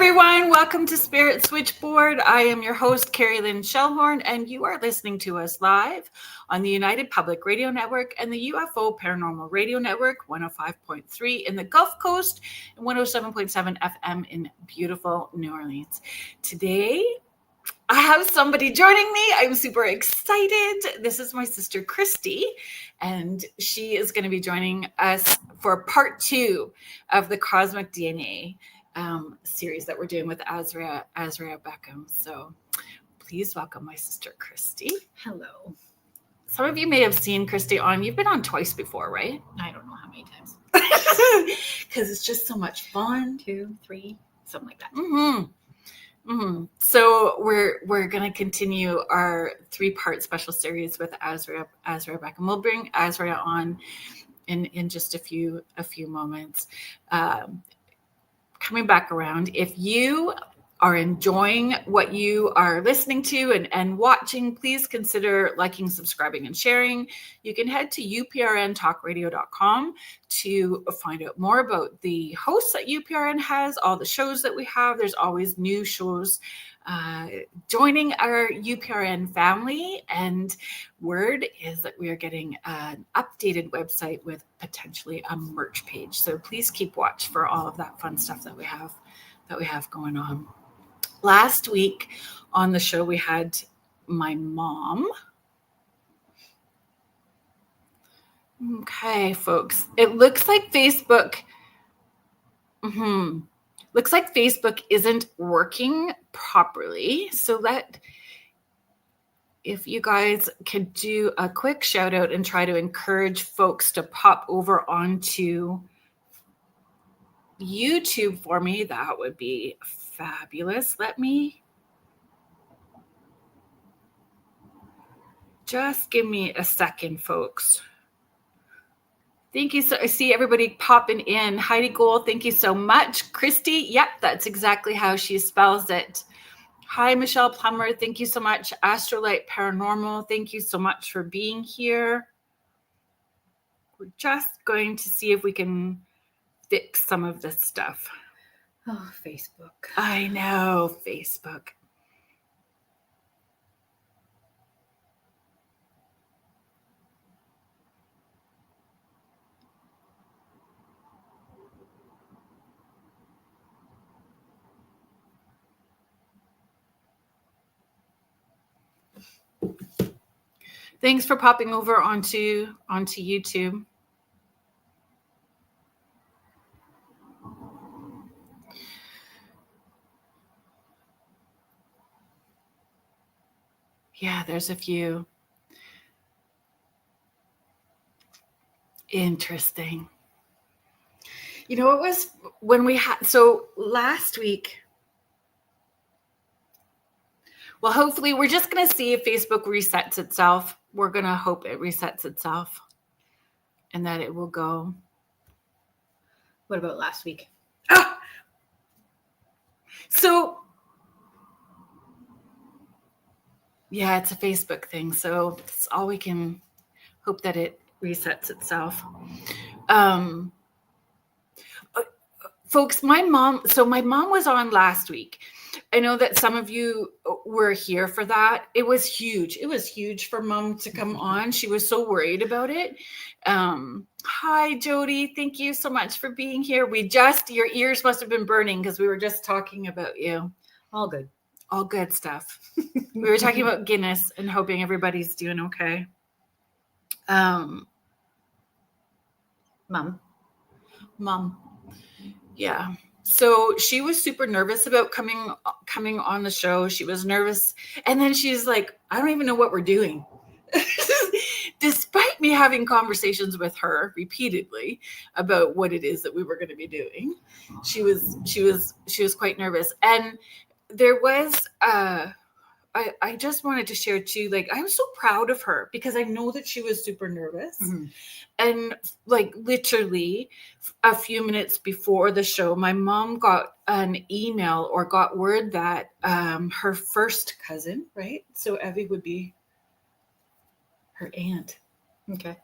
everyone. Welcome to Spirit Switchboard. I am your host, Kerrilynn Shellhorn, and you are listening to us live on the United Public Radio Network and the UFO Paranormal Radio Network, 105.3 in the Gulf Coast and 107.7 FM in beautiful New Orleans. Today, I have somebody joining me. I'm super excited. This is my sister, Kristy, and she is going to be joining us for part 2 of the Cosmic DNA series that we're doing with Asria Beckham. So please welcome my sister, Kristy. Hello. Some of you may have seen Kristy on. You've been on twice before, right? I don't know how many times. Because it's just so much fun. 2, 3, something like that. So we're going to continue our 3-part special series with Asria Beckham. We'll bring Asria on in just a few moments. Coming back around, if you are enjoying what you are listening to and watching, please consider liking, subscribing, and sharing. You can head to uprntalkradio.com to find out more about the hosts that UPRN has, all the shows that we have. There's always new shows joining our UPRN family, and word is that we are getting an updated website with potentially a merch page. So please keep watch for all of that fun stuff that we have going on. Last week on the show, we had my mom. Okay, folks, it looks like Facebook. Looks like Facebook isn't working properly. So if you guys could do a quick shout out and try to encourage folks to pop over onto YouTube for me, that would be fabulous. Let me just give me a second, folks. Thank you. So I see everybody popping in. Heidi Gold, thank you so much. Kristy, yep, that's exactly how she spells it. Hi, Michelle Plummer. Thank you so much. Astrolite Paranormal, thank you so much for being here. We're just going to see if we can fix some of this stuff. Oh, Facebook. I know, Facebook. Thanks for popping over onto YouTube. Yeah, there's a few. Interesting. You know, it was when we had, so last week, well, hopefully we're just going to see if Facebook resets itself. We're going to hope it resets itself and that it will go. What about last week? So, yeah, it's a Facebook thing. So it's all we can hope that it resets itself. Folks, my mom was on last week. I know that some of you were here for that. It was huge. It was huge for Mom to come on. She was so worried about it. Hi, Jody. Thank you so much for being here. Your ears must have been burning because we were just talking about you. All good. All good stuff. We were talking about Guinness and hoping everybody's doing okay. Mom. Yeah. So she was super nervous about coming on the show. She was nervous. And then she's like, I don't even know what we're doing. Despite me having conversations with her repeatedly about what it is that we were going to be doing, she was quite nervous. And there was I just wanted to share too, like, I'm so proud of her because I know that she was super nervous. Mm-hmm. And like literally a few minutes before the show, my mom got an email or got word that her first cousin, right? So Evie would be her aunt. Okay.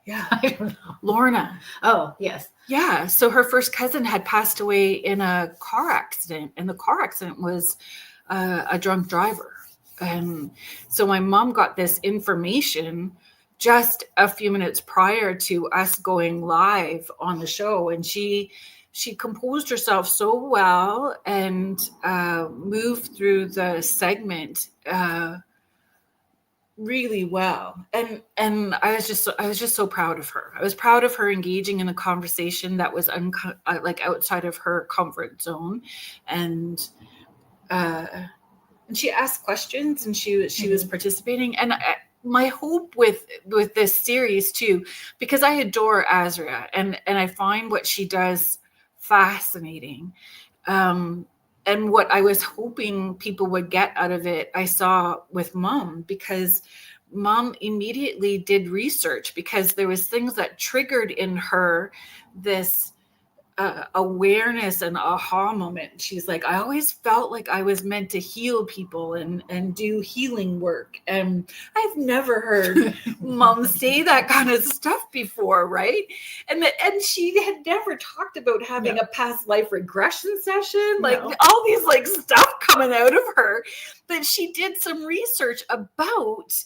Yeah, I don't know. Lorna. Oh, yes. Yeah. So her first cousin had passed away in a car accident, and the car accident was a drunk driver. And so my mom got this information just a few minutes prior to us going live on the show, and she composed herself so well and moved through the segment really well. And I was just so proud of her. I was proud of her engaging in a conversation that was like outside of her comfort zone, and she asked questions, and she was participating. And my hope with this series too, because I adore Asria, and I find what she does fascinating. And what I was hoping people would get out of it, I saw with Mom, because Mom immediately did research, because there was things that triggered in her this awareness and aha moment. She's like, I always felt like I was meant to heal people and do healing work. And I've never heard Mom say that kind of stuff before, right? And she had never talked about having a past life regression session, like all these like stuff coming out of her. But she did some research about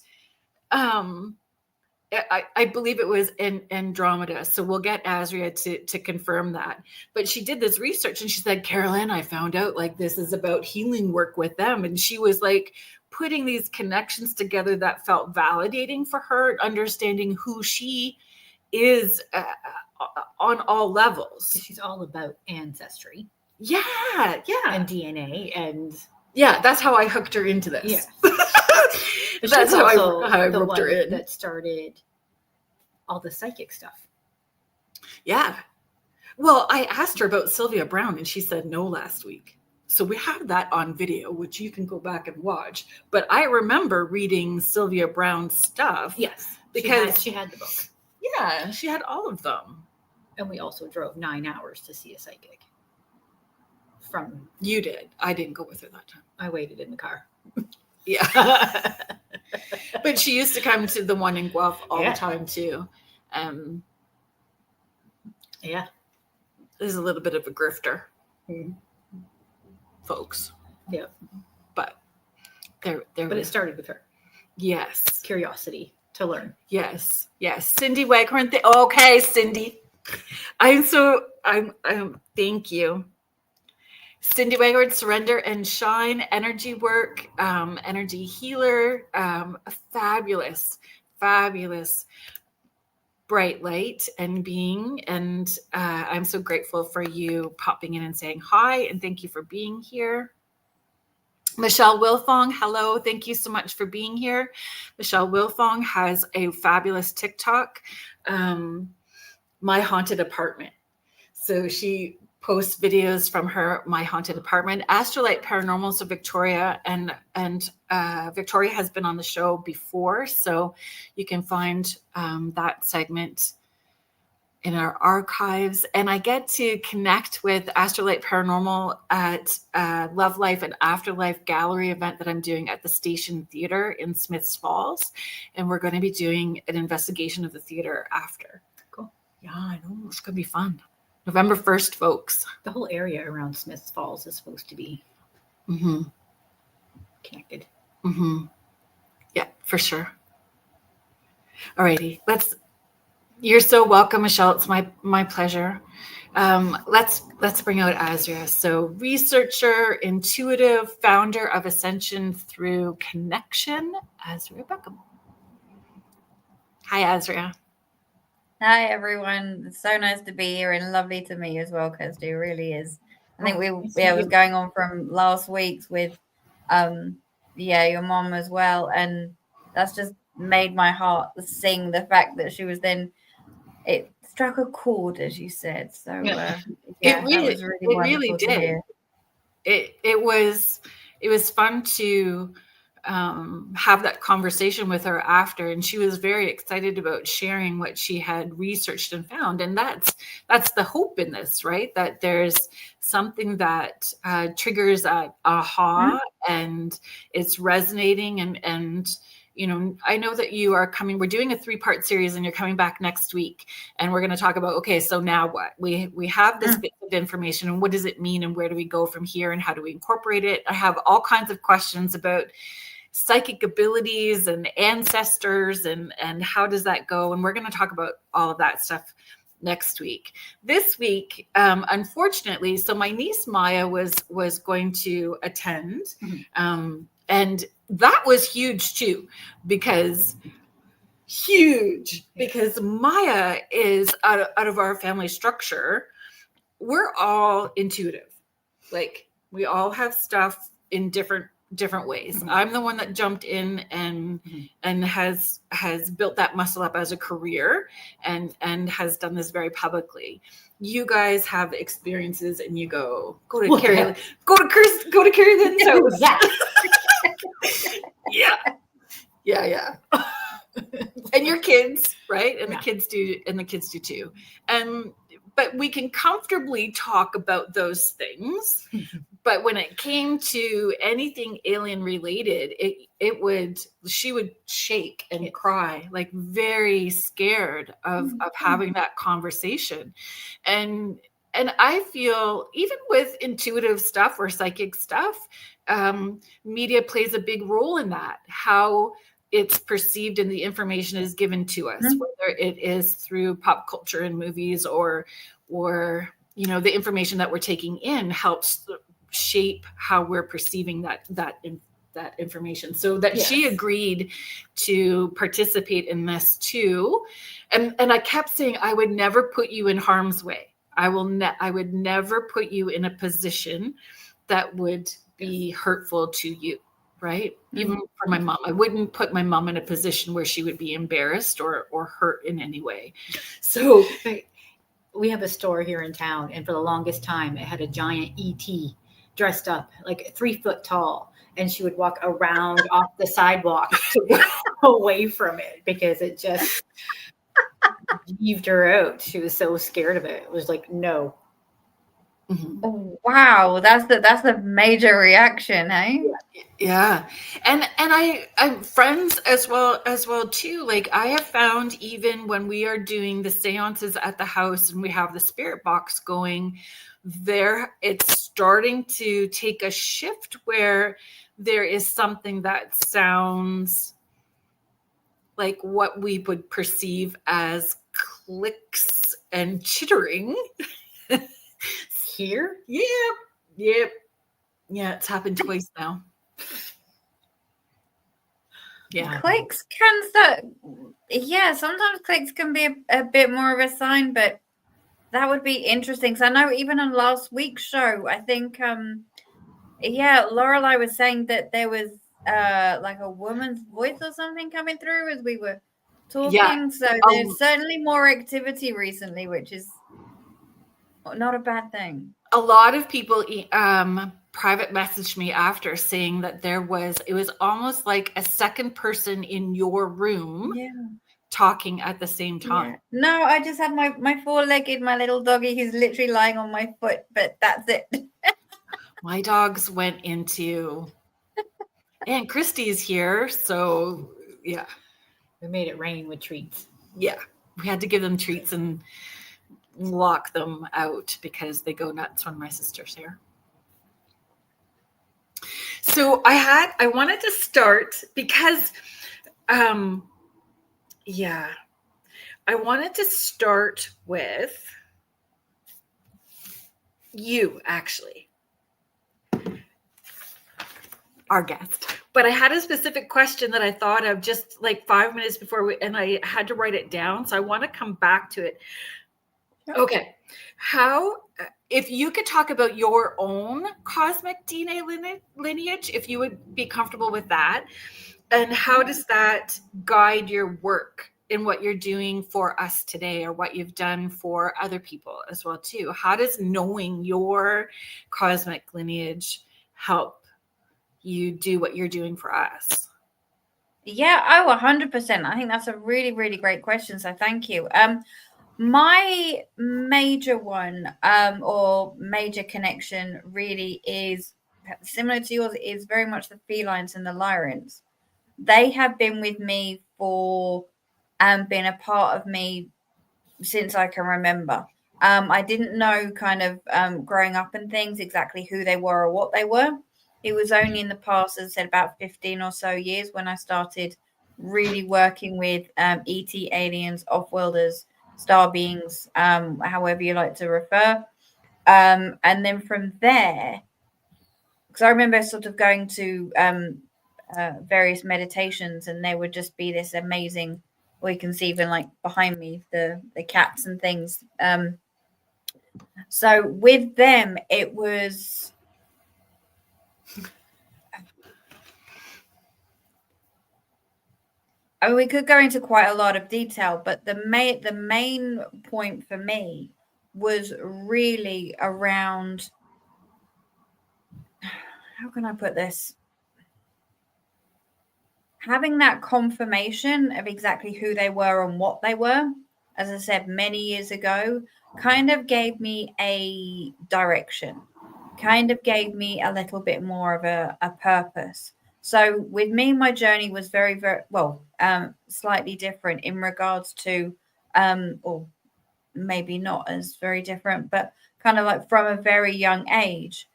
I believe it was in Andromeda. So we'll get Asria to confirm that. But she did this research, and she said, Kerrilynn, I found out like this is about healing work with them. And she was like putting these connections together that felt validating for her, understanding who she is on all levels. She's all about ancestry. Yeah. And DNA. And yeah, that's how I hooked her into this. Yeah. That's how I roped her in. That started all the psychic stuff. Yeah. Well, I asked her about Sylvia Browne, and she said no last week. So we have that on video, which you can go back and watch. But I remember reading Sylvia Browne's stuff. Yes. Because she had the book. Yeah, she had all of them. And we also drove 9 hours to see a psychic. You did. I didn't go with her that time. I waited in the car. Yeah. But she used to come to the one in Guelph all the time too. Yeah. There's a little bit of a grifter. Folks. Yeah. But there But it started with her. Yes. Curiosity to learn. Yes. Cindy Waghorn. Okay, Cindy. I'm thank you. Cindy Waghorn, Surrender and Shine, energy work, energy healer, fabulous bright light and being. And I'm so grateful for you popping in and saying hi, and thank you for being here. Michelle Wilfong, hello. Thank you so much for being here. Michelle Wilfong has a fabulous TikTok, My Haunted Apartment. So she post videos from her My Haunted Apartment. Astrolite Paranormal, so Victoria and Victoria has been on the show before, so you can find that segment in our archives. And I get to connect with Astrolite Paranormal at Love Life and Afterlife gallery event that I'm doing at the Station Theater in Smiths Falls, and we're going to be doing an investigation of the theater after. Cool. Yeah, I know, it's going to be fun. November 1st, folks. The whole area around Smiths Falls is supposed to be connected. Yeah, for sure. All righty. You're so welcome, Michelle. It's my pleasure. Let's bring out Asria. So researcher, intuitive, founder of Ascension Through Connection, Asria Beckham. Hi, Asria. Hi, everyone. It's so nice to be here and lovely to meet you as well, Kirsty. It really is. I think it was going on from last week's with, your mom as well. And that's just made my heart sing, the fact that she was then, it struck a chord, as you said. So, it really did. It was fun to have that conversation with her after, and she was very excited about sharing what she had researched and found. And that's the hope in this, right? That there's something that triggers that aha and it's resonating, and I know that you are coming, we're doing a 3-part series and you're coming back next week, and we're going to talk about, okay, so now what? We have this bit of information, and what does it mean, and where do we go from here, and how do we incorporate it? I have all kinds of questions about psychic abilities and ancestors and how does that go? And we're going to talk about all of that stuff next week. This week, unfortunately, so my niece Miah was going to attend, and that was huge too, because Miah is out of our family structure. We're all intuitive. Like, we all have stuff in different ways. I'm the one that jumped in and has built that muscle up as a career and has done this very publicly. You guys have experiences, and you go to Kerrilynn, go to Kerrilynn. So yeah. And your kids, right? And the kids do too. But we can comfortably talk about those things. But when it came to anything alien related, she would shake and cry, like very scared of having that conversation. And I feel even with intuitive stuff or psychic stuff, media plays a big role in that, how it's perceived and the information is given to us, whether it is through pop culture and movies or the information that we're taking in helps shape how we're perceiving that information. So that she agreed to participate in this too, and I kept saying I would never put you in harm's way. I would never put you in a position that would be hurtful to you. Right. Even for my mom, I wouldn't put my mom in a position where she would be embarrassed or hurt in any way. So we have a store here in town, and for the longest time, it had a giant ET dressed up, like 3 foot tall, and she would walk around off the sidewalk to go away from it because it just heaved her out. She was so scared of it. It was like, no. Oh, wow, that's the major reaction, eh? Yeah. And I'm friends as well too. Like, I have found, even when we are doing the seances at the house and we have the spirit box going there, it's starting to take a shift where there is something that sounds like what we would perceive as clicks and chittering. Here? Yep. Yeah, it's happened twice now. Yeah. Clicks can sometimes clicks can be a bit more of a sign, but that would be interesting. So I know even on last week's show, I think Lorelei was saying that there was like a woman's voice or something coming through as we were talking. Yeah. So there's certainly more activity recently, which is not a bad thing. A lot of people private messaged me after saying that it was almost like a second person in your room talking at the same time. Yeah. No, I just have my 4-legged, my little doggy who's literally lying on my foot, but that's it. My dogs went into, and Kristy's here, so yeah. We made it rain with treats. Yeah, we had to give them treats and lock them out because they go nuts when my sister's here. So I wanted to start because I wanted to start with you, actually, our guest. But I had a specific question that I thought of just like 5 minutes before and I had to write it down. So I want to come back to it. Okay. If you could talk about your own cosmic DNA lineage, if you would be comfortable with that, and how does that guide your work in what you're doing for us today, or what you've done for other people as well too? How does knowing your cosmic lineage help you do what you're doing for us? Yeah, 100%. I think that's a really, really great question. So thank you. My major one or major connection really is similar to yours, is very much the felines and the Lyrans. they have been with me for and been a part of me since I can remember. I didn't know kind of growing up and things exactly who they were or what they were. It was only in the past, as I said, about 15 or so years when I started really working with ET, aliens, off-worlders, star beings, however you like to refer. And then from there, because I remember sort of going to various meditations, and there would just be this amazing, well, you can see even like behind me the cats and things. So with them, it was I mean, we could go into quite a lot of detail, but the main point for me was really around, how can I put this? Having that confirmation of exactly who they were and what they were, as I said, many years ago, kind of gave me a direction, kind of gave me a little bit more of a purpose. So with me, my journey was very, very, well, slightly different in regards to, or maybe not as very different, but kind of like from a very young age,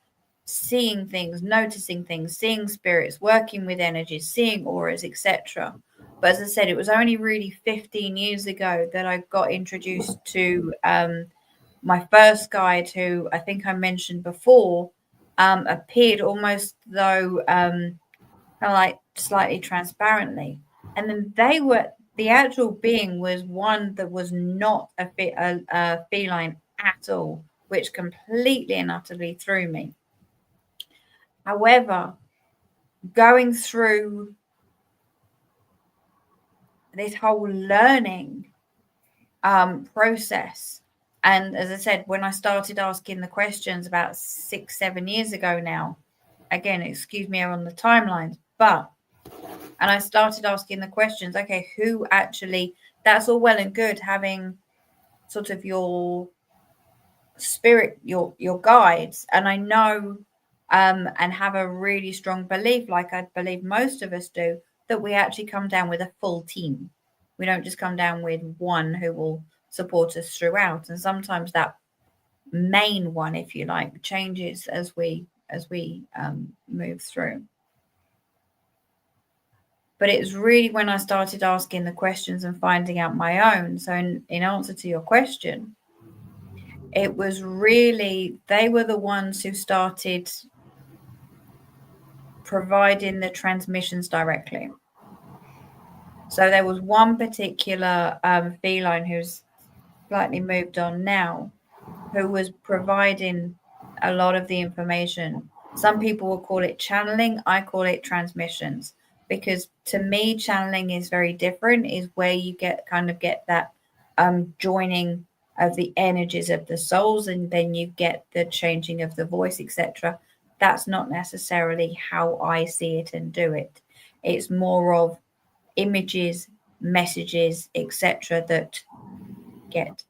seeing things, noticing things, seeing spirits, working with energies, seeing auras, etc. But as I said, it was only really 15 years ago that I got introduced to my first guide, who I think I mentioned before, appeared almost though kind of like slightly transparently. And then the actual being was one that was not a feline at all, which completely and utterly threw me. However, going through this whole learning process, and as I said, when I started asking the questions about 6-7 years ago now, again, excuse me on the timelines, and I started asking the questions, okay, who actually, that's all well and good having sort of your spirit, your guides, and I know and have a really strong belief, like I believe most of us do, that we actually come down with a full team. We don't just come down with one who will support us throughout, and sometimes that main one, if you like, changes as we move through. But it's really when I started asking the questions and finding out my own. So in answer to your question, it was really, they were the ones who started providing the transmissions directly. So there was one particular feline who's slightly moved on now, who was providing a lot of the information. Some people will call it channeling. I call it transmissions, because to me, channeling is very different, is where you get that joining of the energies of the souls, and then you get the changing of the voice, etc. That's not necessarily how I see it and do it. It's more of images, messages, etc. that get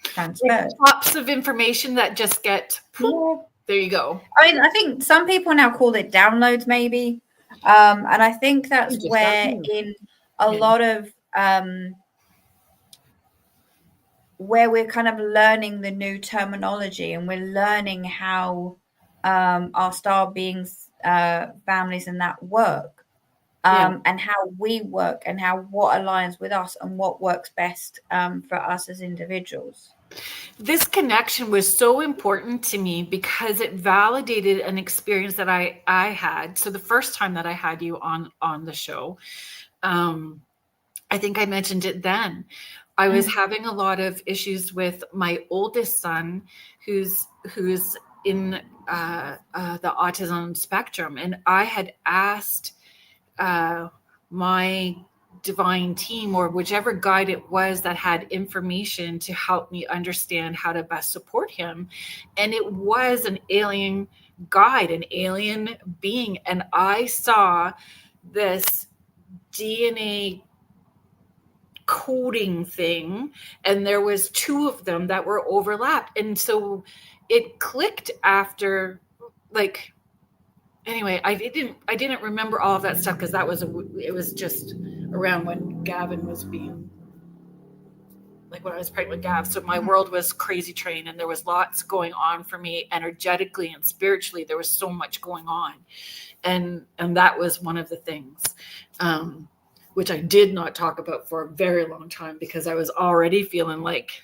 transferred. Pops of information that just get, there you go. I mean, I think some people now call it downloads, maybe. And I think that's where in a lot of where we're kind of learning the new terminology, and we're learning how our star beings, families and that work, and how we work, and what aligns with us and what works best for us as individuals. This connection was so important to me because it validated an experience that I had. So the first time that I had you on the show, I think I mentioned it then. I was having a lot of issues with my oldest son, who's in the autism spectrum, and I had asked my divine team, or whichever guide it was that had information to help me understand how to best support him, and it was an alien guide, an alien being, and I saw this DNA coding thing, and there was two of them that were overlapped, and so it clicked after, like, anyway, I didn't remember all of that stuff because it was just around when Gavin was being, like when I was pregnant with Gav. So my world was crazy train, and there was lots going on for me energetically and spiritually. There was so much going on, and that was one of the things, which I did not talk about for a very long time because I was already feeling like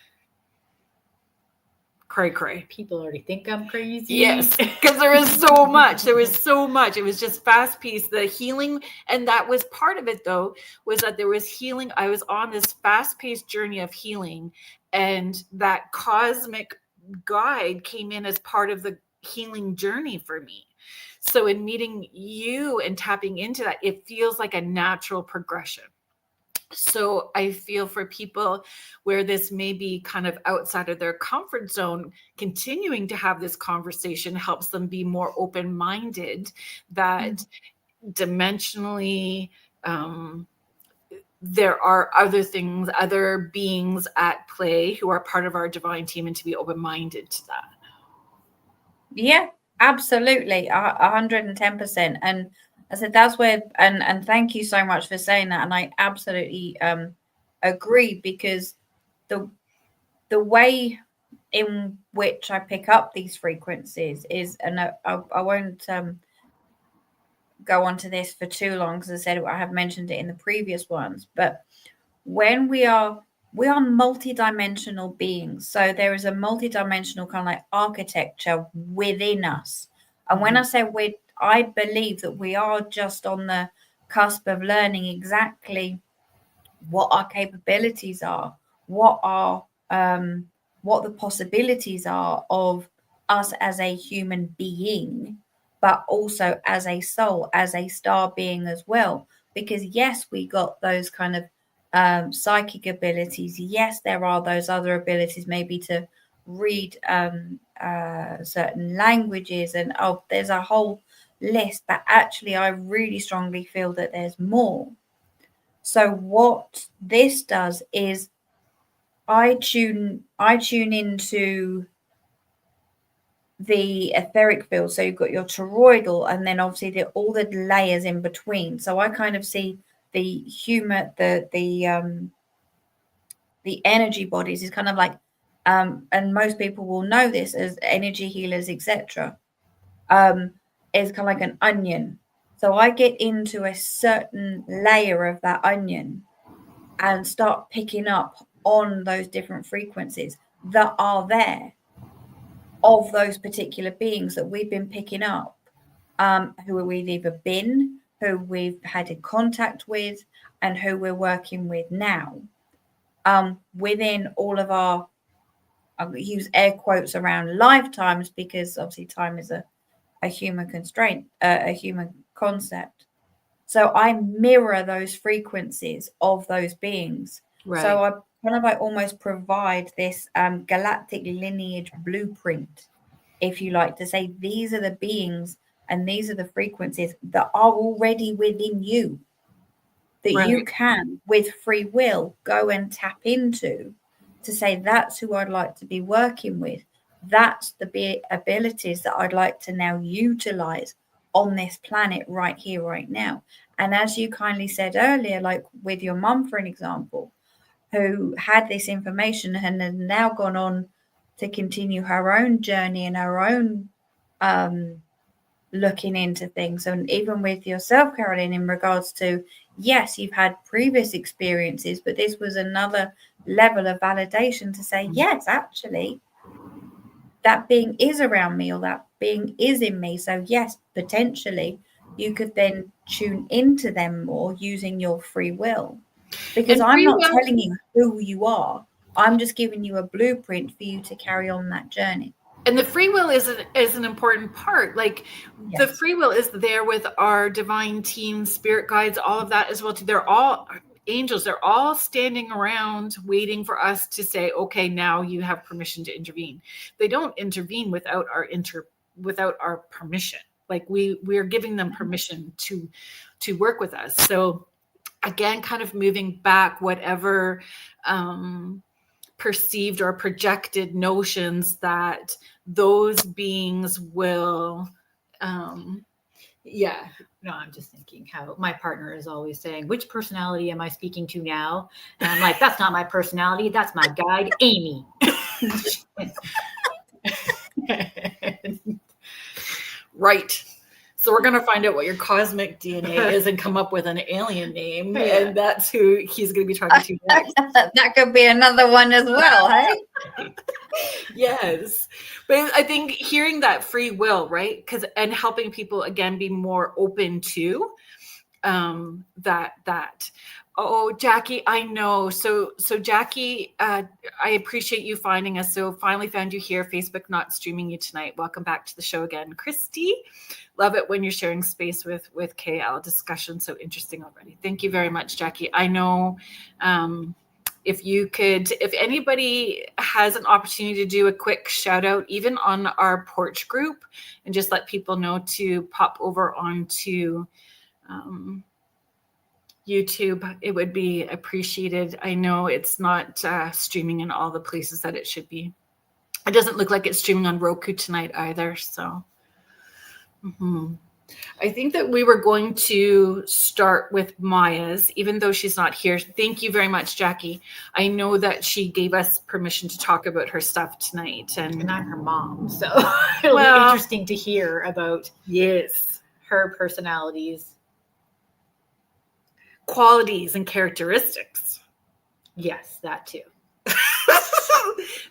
cray. People already think I'm crazy. Yes, because there was so much. It was just fast paced. The healing, and that was part of it though, was that there was healing. I was on this fast paced journey of healing, and that cosmic guide came in as part of the healing journey for me. So in meeting you and tapping into that, it feels like a natural progression. So I feel for people where this may be kind of outside of their comfort zone, continuing to have this conversation helps them be more open-minded, that dimensionally, there are other beings at play who are part of our divine team, and to be open-minded to that. Yeah, absolutely. 110%. And I said, that's where, and thank you so much for saying that. And I absolutely agree, because the way in which I pick up these frequencies is, and I won't go on to this for too long, because I said I have mentioned it in the previous ones, but when we are multidimensional beings. So there is a multidimensional kind of like architecture within us. And when I say I believe that we are just on the cusp of learning exactly what our capabilities are, what the possibilities are of us as a human being, but also as a soul, as a star being as well. Because yes, we got those kind of psychic abilities. Yes, there are those other abilities, maybe to read certain languages, and there's a whole list. But actually, I really strongly feel that there's more. So what this does is I tune into the etheric field. So you've got your toroidal, and then obviously all the layers in between. So I kind of see the energy bodies is kind of like, and most people will know this as energy healers, etc. Is kind of like an onion. So I get into a certain layer of that onion and start picking up on those different frequencies that are there of those particular beings that we've been picking up, who we've either been, who we've had in contact with, and who we're working with now. Within all of our, I'll use air quotes around lifetimes, because obviously time is a human constraint, a human concept. So I mirror those frequencies of those beings. Right. So I kind of like almost provide this galactic lineage blueprint, if you like to say. These are the beings and these are the frequencies that are already within you, that Right. you can, with free will, go and tap into, to say, that's who I'd like to be working with. That's the abilities that I'd like to now utilize on this planet right here, right now. And as you kindly said earlier, like with your mum, for an example, who had this information and has now gone on to continue her own journey and her own looking into things. And even with yourself, Kerrilynn, in regards to, yes, you've had previous experiences, but this was another level of validation to say, yes, actually, that being is around me, or that being is in me. So yes, potentially you could then tune into them more using your free will, because I'm not telling you who you are. I'm just giving you a blueprint for you to carry on that journey. And the free will is an important part. Like, yes, the free will is there with our divine team, spirit guides, all of that as well too. They're all angels. They're all standing around waiting for us to say, okay, now you have permission to intervene. They don't intervene without our permission. Like we're giving them permission to work with us. So again, kind of moving back whatever perceived or projected notions that those beings will Yeah. No, I'm just thinking how my partner is always saying, which personality am I speaking to now? And I'm like, that's not my personality. That's my guide, Amy. Right. So we're going to find out what your cosmic DNA is and come up with an alien name. Yeah. And that's who he's going to be talking to next. That could be another one as well, hey? Yes. But I think hearing that free will, right? And helping people, again, be more open to that. Oh, Jackie, I know. So Jackie, I appreciate you finding us. So finally found you here. Facebook not streaming you tonight. Welcome back to the show again. Kristy, love it when you're sharing space with KL discussion. So interesting already. Thank you very much, Jackie. I know if anybody has an opportunity to do a quick shout out, even on our porch group, and just let people know to pop over onto YouTube, it would be appreciated. I know it's not streaming in all the places that it should be. It doesn't look like it's streaming on Roku tonight either. So I think that we were going to start with Miah's, even though she's not here. Thank you very much, Jackie. I know that she gave us permission to talk about her stuff tonight. And I'm her mom, so it'll be interesting to hear about her personalities. Qualities and characteristics. Yes, that too.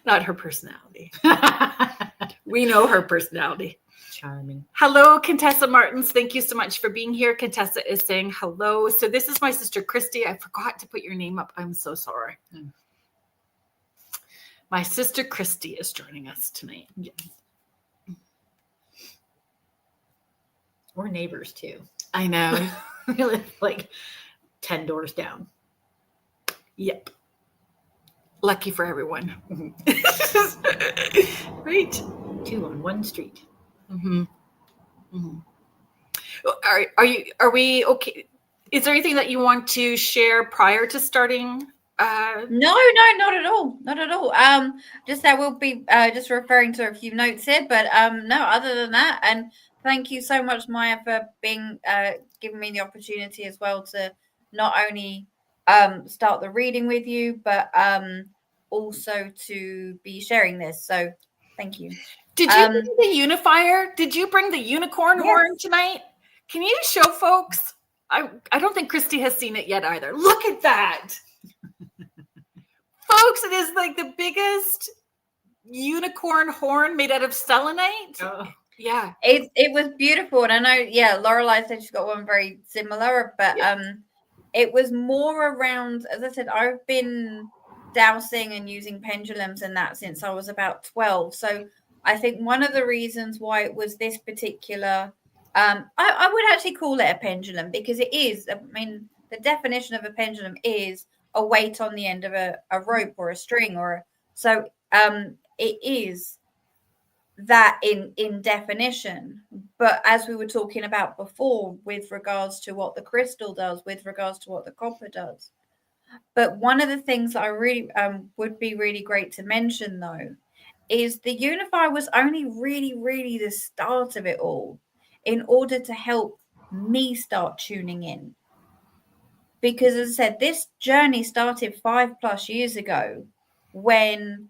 Not her personality. We know her personality. Charming. Hello, Contessa Martins. Thank you so much for being here. Contessa is saying hello. So this is my sister, Kristy. I forgot to put your name up. I'm so sorry. My sister, Kristy, is joining us tonight. Yes. We're neighbors too. I know. We live like 10 doors down. Yep. Lucky for everyone. Right. 2 on 1 street. Are we okay? Is there anything that you want to share prior to starting? No, not at all. Not at all. Just that we'll be just referring to a few notes here, but no, other than that, and thank you so much, Miah, for being giving me the opportunity as well to not only start the reading with you, but also to be sharing this. So thank you. Did you bring the unifier? Did you bring the unicorn horn tonight? Can you show folks? I don't think Kristy has seen it yet either. Look at that. Folks, it is like the biggest unicorn horn made out of selenite. Oh. Yeah. It was beautiful. And I know, Lorelei said she's got one very similar, but it was more around, as I said, I've been dowsing and using pendulums and that since I was about 12. So I think one of the reasons why it was this particular, I would actually call it a pendulum because it is, I mean, the definition of a pendulum is a weight on the end of a rope or a string, so it is that in definition. But as we were talking about before, with regards to what the crystal does, with regards to what the copper does, but one of the things that I really would be really great to mention though is the unifier was only really the start of it all in order to help me start tuning in. Because as I said, this journey started 5+ years ago when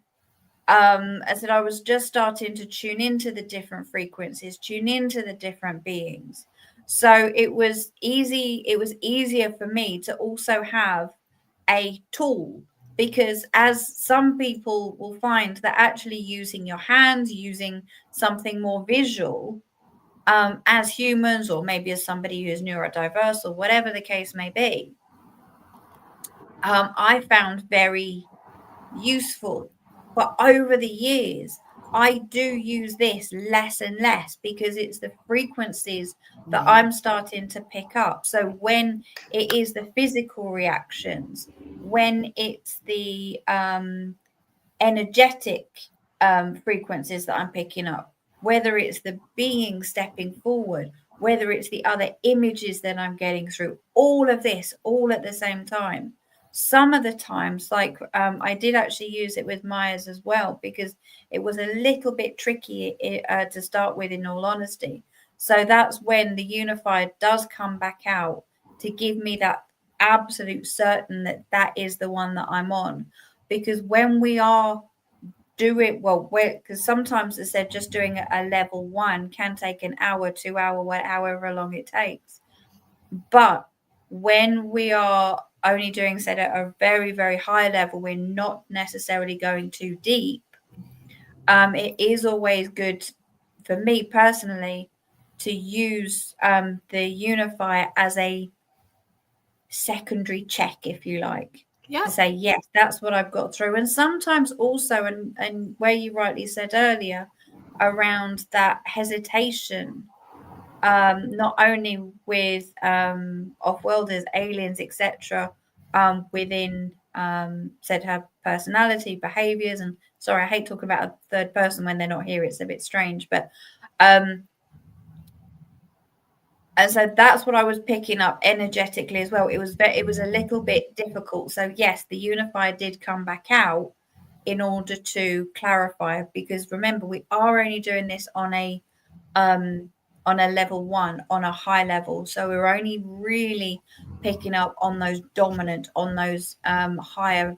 I said I was just starting to tune into the different frequencies, tune into the different beings. So it was easier for me to also have a tool, because as some people will find that actually using your hands, using something more visual, as humans, or maybe as somebody who is neurodiverse or whatever the case may be, I found very useful. But over the years, I do use this less and less because it's the frequencies that I'm starting to pick up. So when it is the physical reactions, when it's the energetic frequencies that I'm picking up, whether it's the being stepping forward, whether it's the other images that I'm getting through, all of this, all at the same time. Some of the times, like I did actually use it with Miah's as well, because it was a little bit tricky to start with, in all honesty. So that's when the unifier does come back out to give me that absolute certain that that is the one that I'm on. Because when we are doing, well, because sometimes they said just doing a level 1 can take an hour, 2 hour, however long it takes. But when we are only doing, say, at a very, very high level, we're not necessarily going too deep. It is always good for me personally to use the unifier as a secondary check, if you like, to say, yes, that's what I've got through. And sometimes also, and where you rightly said earlier, around that hesitation, not only with off-worlders, aliens, etc., within said have personality, behaviors, and sorry, I hate talking about a third person when they're not here. It's a bit strange, but and so that's what I was picking up energetically as well. It was a little bit difficult. So yes, the unifier did come back out in order to clarify, because remember, we are only doing this on a level 1, on a high level. So we're only really picking up on those dominant, on those higher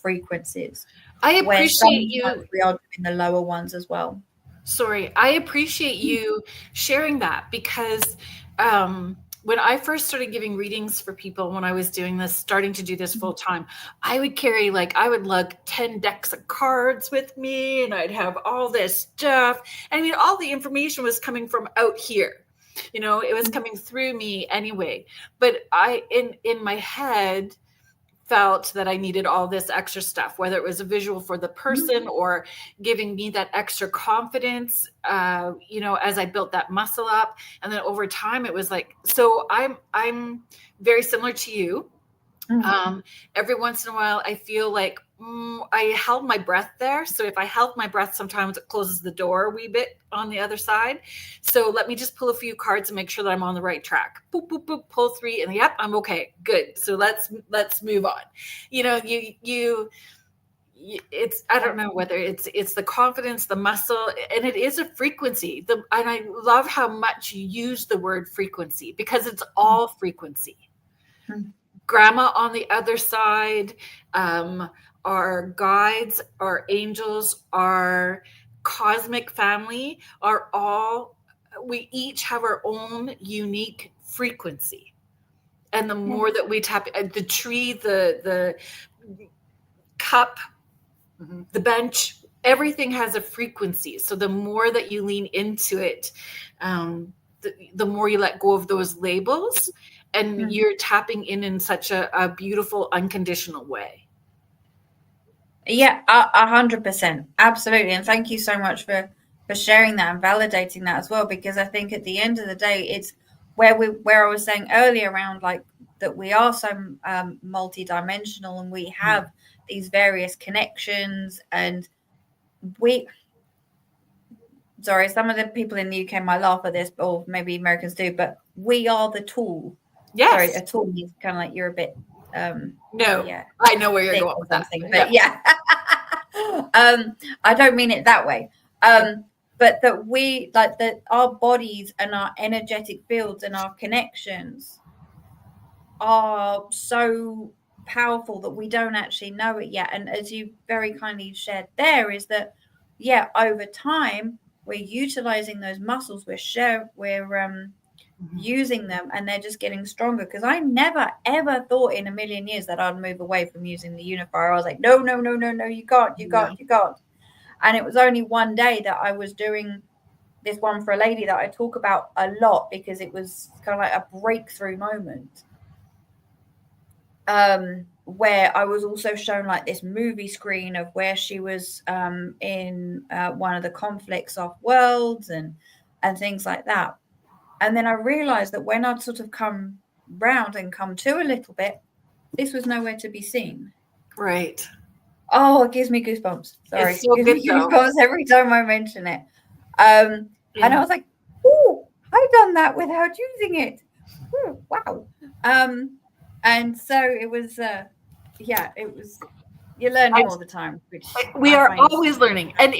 frequencies. I appreciate you. We are doing the lower ones as well. Sorry, I appreciate you sharing that, because when I first started giving readings for people, when I was doing this, starting to do this full time, I would carry, I would lug 10 decks of cards with me, and I'd have all this stuff. I mean, all the information was coming from out here. It was coming through me anyway. But I, in my head, felt that I needed all this extra stuff, whether it was a visual for the person or giving me that extra confidence, as I built that muscle up. And then over time, it was so I'm very similar to you. Every once in a while, I feel like I held my breath there. So if I held my breath, sometimes it closes the door a wee bit on the other side. So let me just pull a few cards and make sure that I'm on the right track. Boop, boop, boop, pull 3, and yep, I'm okay. Good. So let's move on. It's, I don't know whether it's the confidence, the muscle, and it is a frequency. And I love how much you use the word frequency, because it's all frequency. Grandma on the other side, our guides, our angels, our cosmic family are all, we each have our own unique frequency. And the more that we tap the tree, the cup, the bench, everything has a frequency. So the more that you lean into it, the more you let go of those labels, and you're tapping in such a beautiful, unconditional way. Yeah, 100%. Absolutely. And thank you so much for sharing that and validating that as well, because I think at the end of the day, it's where I was saying earlier around that we are so multidimensional, and we have these various connections, and sorry, some of the people in the UK might laugh at this, or maybe Americans do, but we are the tool. Yes. Sorry, a tool is kind of like you're a bit no, yeah, I know where you're going with that. But yeah. I don't mean it that way. But that we, that our bodies and our energetic fields and our connections are so powerful that we don't actually know it yet. And as you very kindly shared there, is that, yeah, over time, we're utilizing those muscles, we're using them, and they're just getting stronger. Because I never ever thought in a million years that I'd move away from using the unifier. I was like, no, you can't. And it was only one day that I was doing this one for a lady that I talk about a lot, because it was kind of like a breakthrough moment, where I was also shown this movie screen of where she was in one of the conflicts off worlds and things like that. And then I realized that when I'd sort of come round and come to a little bit, this was nowhere to be seen. Right. Oh, it gives me goosebumps. Sorry. It's so it gives me goosebumps every time I mention it. And I was like, oh, I've done that without using it. Ooh, wow. And so it was, it was You're learning all the time. We are always learning. And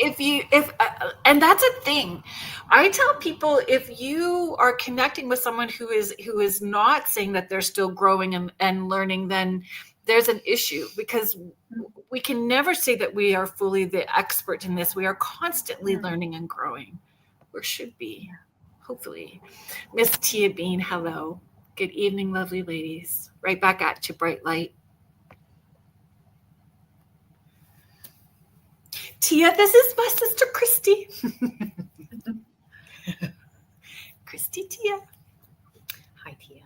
and that's a thing. I tell people, if you are connecting with someone who is not saying that they're still growing and learning, then there's an issue, because we can never say that we are fully the expert in this. We are constantly learning and growing, or should be, hopefully. Miss Tia Bean, hello. Good evening, lovely ladies. Right back at you, bright light. Tia, this is my sister Kristy. Kristy, Tia. Hi, Tia.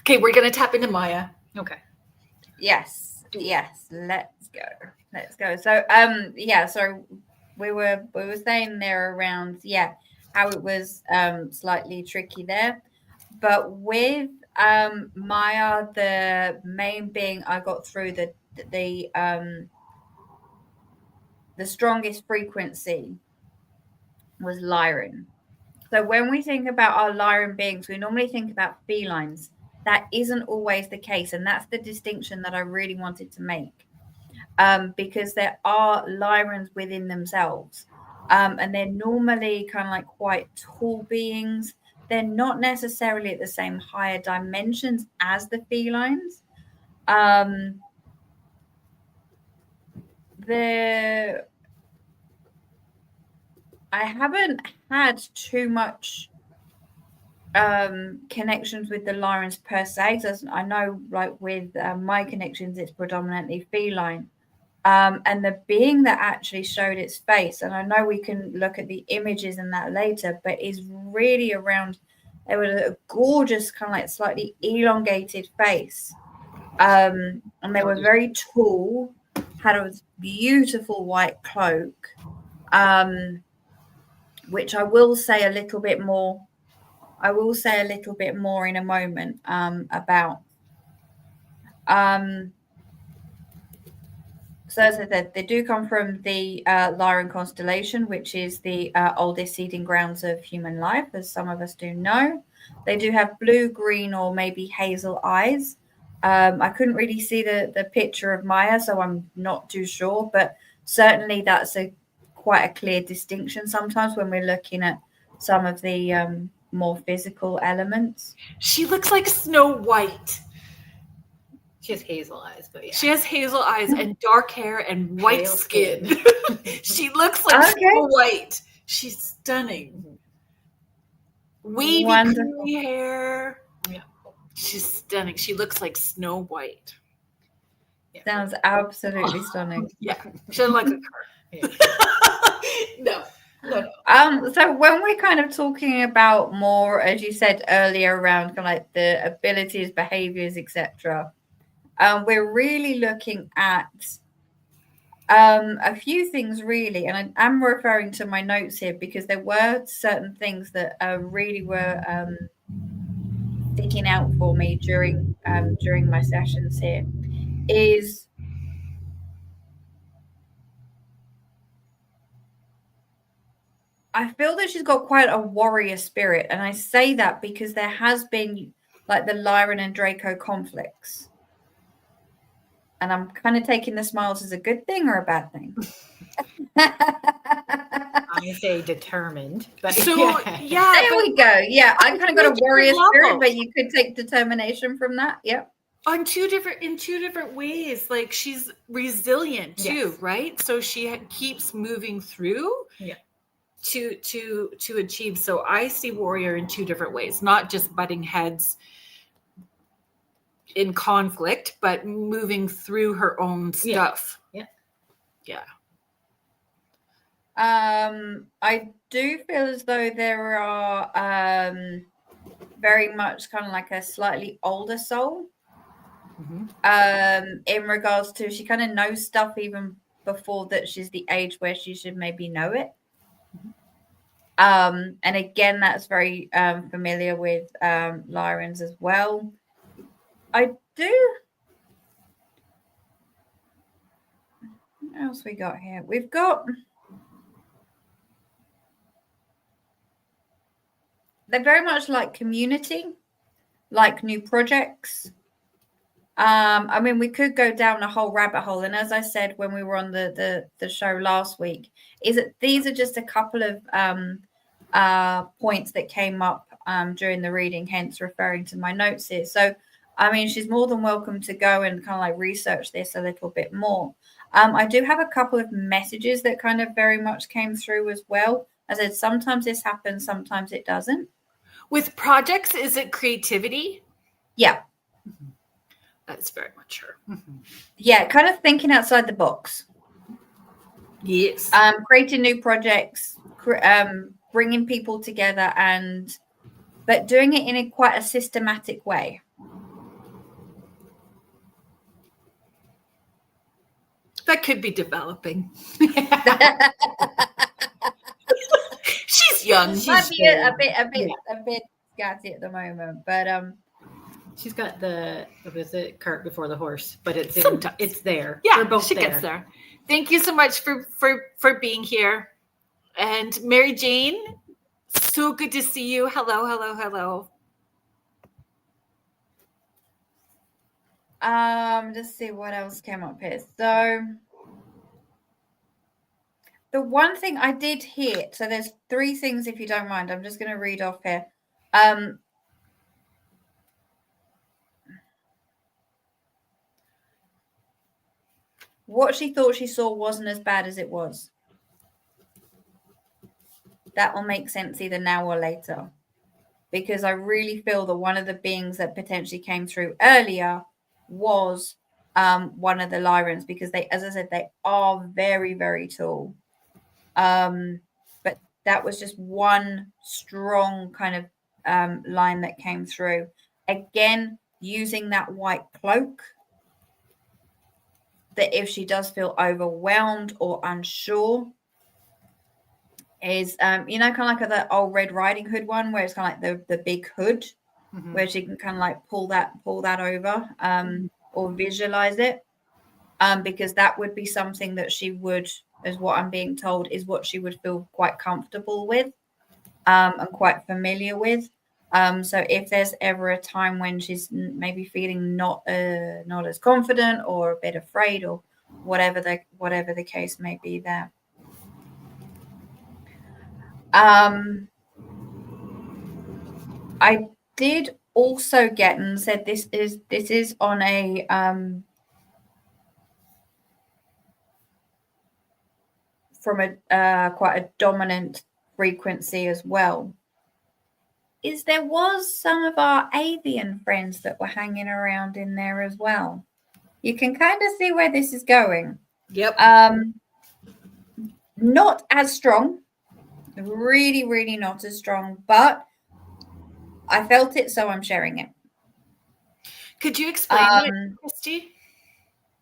Okay, we're gonna tap into Miah. Okay. Yes. Let's go. So so we were saying there around how it was slightly tricky there, but with Miah, the main being I got through the strongest frequency was Lyran. So when we think about our Lyran beings, we normally think about felines. That isn't always the case, and that's the distinction that I really wanted to make, because there are Lyrans within themselves, and they're normally kind of like quite tall beings. They're not necessarily at the same higher dimensions as the felines. I haven't had too much connections with the Lyrans per se. I know, like with my connections, it's predominantly feline. And the being that actually showed its face, and I know we can look at the images and that later, but is really around. There was a gorgeous kind of like slightly elongated face, and they were very tall. Had a beautiful white cloak. Which I will say a little bit more in a moment about. So as I said, they do come from the Lyran constellation, which is the oldest seeding grounds of human life, as some of us do know. They do have blue, green, or maybe hazel eyes. I couldn't really see the picture of Miah, so I'm not too sure, but certainly that's quite a clear distinction sometimes when we're looking at some of the more physical elements. She looks like Snow White. She has hazel eyes, but yeah. She has hazel eyes and dark hair and white skin. She looks like Snow White. She's stunning. Wavy curly hair. Yeah. She's stunning. She looks like Snow White. Yeah. Sounds absolutely stunning. Yeah. She doesn't look like her. No. So when we're kind of talking about more, as you said earlier, around kind of like the abilities, behaviors, etc., we're really looking at a few things, really, and I'm referring to my notes here because there were certain things that really were sticking out for me during my sessions here. Is I feel that she's got quite a warrior spirit, and I say that because there has been like the Lyran and Draco conflicts. And I'm kind of taking the smiles as a good thing or a bad thing. I say determined, but so yeah. There we go. Yeah, I kind of got a warrior spirit, but you could take determination from that. Yep. In two different ways. Like she's resilient too, right? So she keeps moving through. Yeah. To achieve. So I see warrior in two different ways, not just butting heads in conflict, but moving through her own stuff. Yeah. I do feel as though there are very much kind of like a slightly older soul. In regards to she kind of knows stuff even before that she's the age where she should maybe know it. And again, that's very familiar with Lyrans as well. I do. What else we got here? We've got. They're very much like community, like new projects. I mean, we could go down a whole rabbit hole. And as I said when we were on the show last week, is that these are just a couple of points that came up during the reading, hence referring to my notes here. So, I mean, she's more than welcome to go and kind of like research this a little bit more. I do have a couple of messages that kind of very much came through as well. As I said, sometimes this happens, sometimes it doesn't. With projects, is it creativity? Yeah. That's very much her. Yeah, kind of thinking outside the box. Yes. Creating new projects, bringing people together, but doing it in quite a systematic way. That could be developing. She's young. Might be a bit scatty at the moment, but she's got the cart before the horse, but it's there. Yeah, we're both she there. gets there. Thank you so much for being here. And Mary Jane, so good to see you. Hello, hello, hello. Let's see what else came up here. So the one thing I did hear, so there's 3 things, if you don't mind, I'm just going to read off here. What she thought she saw wasn't as bad as it was. That will make sense either now or later, because I really feel that one of the beings that potentially came through earlier was one of the Lyrans, because they, as I said, they are very, very tall. But that was just one strong kind of line that came through. Again, using that white cloak, that if she does feel overwhelmed or unsure, is you know, kind of like the old Red Riding Hood one, where it's kind of like the big hood, where she can kind of like pull that over, or visualize it, because that would be something that she would, as what I'm being told, is what she would feel quite comfortable with, and quite familiar with. So if there's ever a time when she's maybe feeling not as confident or a bit afraid, or whatever the case may be there. I did also get, and said this is on a from a quite a dominant frequency as well, is there was some of our avian friends that were hanging around in there as well. You can kind of see where this is going. Yep. Not as strong, really, really not as strong, but I felt it, so I'm sharing it. Could you explain it, Kristy?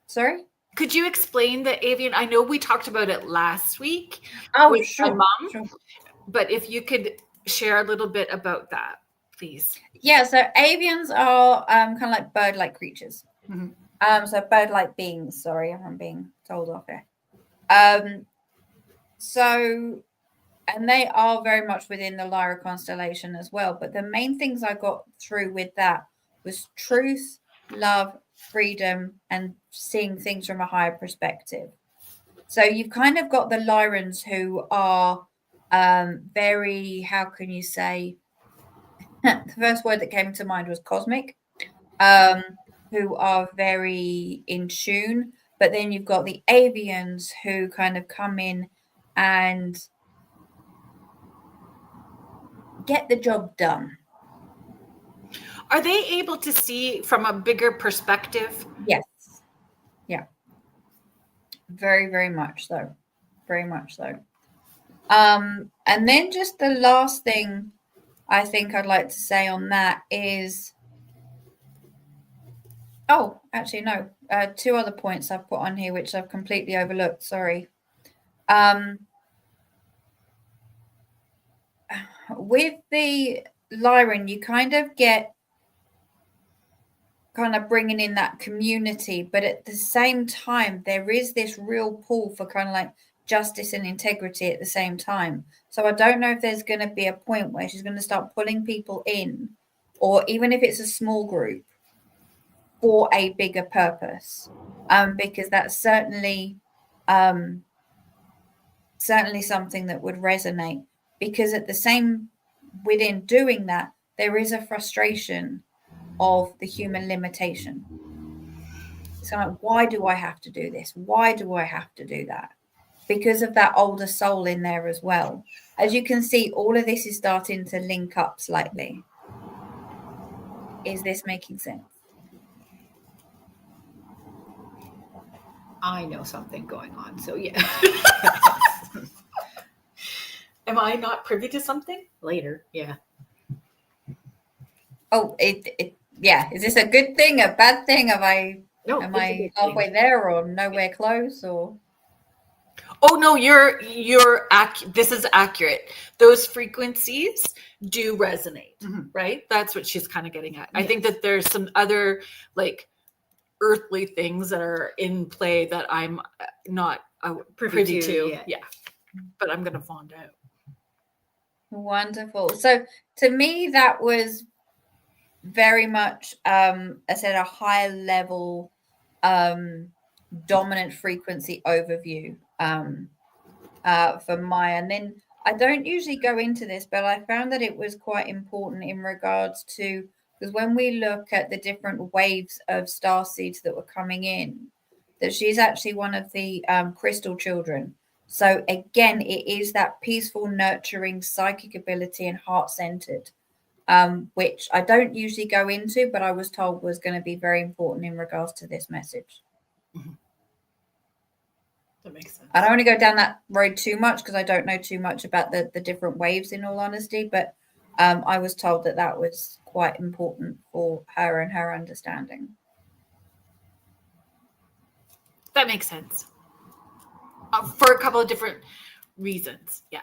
Sorry? Could you explain the avian? I know we talked about it last week with my mom, but if you could share a little bit about that, please. Yeah, so avians are kind of like bird-like creatures. So bird-like beings. Sorry, I'm being told off here. So, and they are very much within the Lyra constellation as well. But the main things I got through with that was truth, love, freedom, and seeing things from a higher perspective. So you've kind of got the Lyrans who are very, how can you say, the first word that came to mind was cosmic, who are very in tune. But then you've got the avians who kind of come in and get the job done. Are they able to see from a bigger perspective? Yes. Yeah. Very, very much so. Very much so. And then just the last thing I think I'd like to say on that is, oh, actually, no. 2 other points I've put on here, which I've completely overlooked. Sorry. With the Lyran, you kind of get kind of bringing in that community, but at the same time, there is this real pull for kind of like justice and integrity at the same time. So I don't know if there's going to be a point where she's going to start pulling people in, or even if it's a small group, for a bigger purpose, because that's certainly something that would resonate, because at the same, within doing that, there is a frustration of the human limitation. So like, why do I have to do this? Why do I have to do that? Because of that older soul in there as well. As you can see, all of this is starting to link up slightly. Is this making sense? I know something going on, so yeah. Am I not privy to something? Later, yeah. Oh, yeah. Is this a good thing, a bad thing? Am I halfway there or nowhere close? Or oh no, this is accurate. Those frequencies do resonate, right? That's what she's kind of getting at. I think that there's some other like earthly things that are in play that I'm not privy to. Yeah, but I'm gonna find out. Wonderful. So to me, that was very much, I said, a higher level dominant frequency overview for Miah. And then I don't usually go into this, but I found that it was quite important in regards to, because when we look at the different waves of star seeds that were coming in, that she's actually one of the crystal children. So again, it is that peaceful, nurturing, psychic ability and heart-centered, which I don't usually go into, but I was told was going to be very important in regards to this message. That makes sense. I don't want to go down that road too much because I don't know too much about the different waves, in all honesty, but I was told that that was quite important for her and her understanding. That makes sense. For a couple of different reasons. Yeah.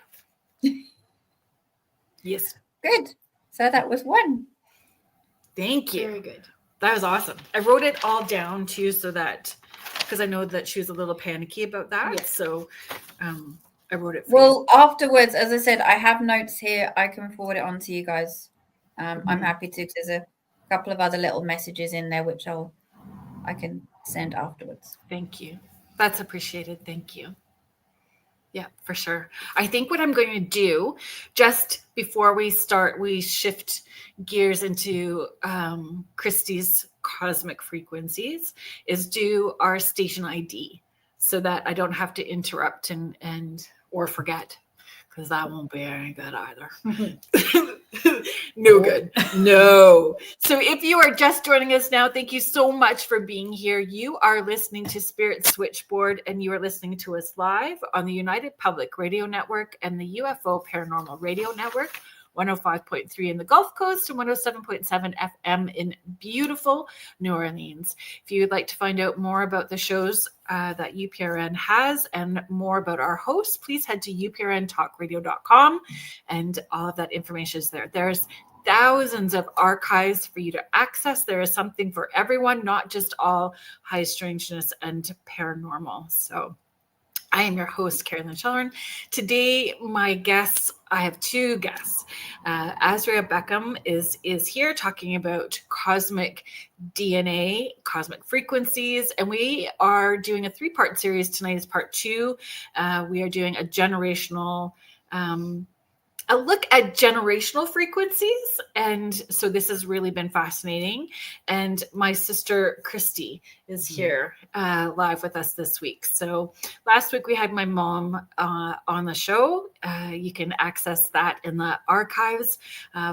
Yes. Good. So that was one. Thank you. Very good. That was awesome. I wrote it all down too, so that, because I know that she was a little panicky about that. Yeah. So I wrote it for Well, afterwards, as I said, I have notes here. I can forward it on to you guys. I'm happy to, because there's a couple of other little messages in there which I can send afterwards. Thank you. That's appreciated. Thank you. Yeah, for sure. I think what I'm going to do, just before we start, we shift gears into Kristy's cosmic frequencies, is do our station ID so that I don't have to interrupt and or forget, because that won't be any good either. No good. No. So if you are just joining us now, thank you so much for being here. You are listening to Spirit Switchboard, and you are listening to us live on the United Public Radio Network and the UFO Paranormal Radio Network, 105.3 in the Gulf Coast and 107.7 FM in beautiful New Orleans. If you would like to find out more about the shows that UPRN has and more about our hosts, please head to uprntalkradio.com, and all of that information is there. There's thousands of archives for you to access. There is something for everyone, not just all high strangeness and paranormal. So I am your host, Kerrilynn. Today, my guests, I have two guests. Asria Beckham is here talking about cosmic DNA, cosmic frequencies, and we are doing a 3-part series. Tonight is part 2. We are doing a generational a look at generational frequencies. And so this has really been fascinating. And my sister, Kristy, is here live with us this week. So last week we had my mom on the show. You can access that in the archives.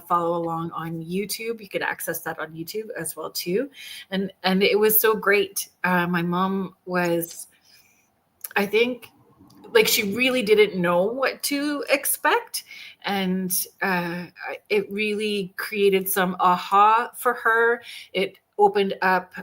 Follow along on YouTube. You can access that on YouTube as well too. And it was so great. My mom was, I think, like, she really didn't know what to expect. And it really created some aha for her. It opened up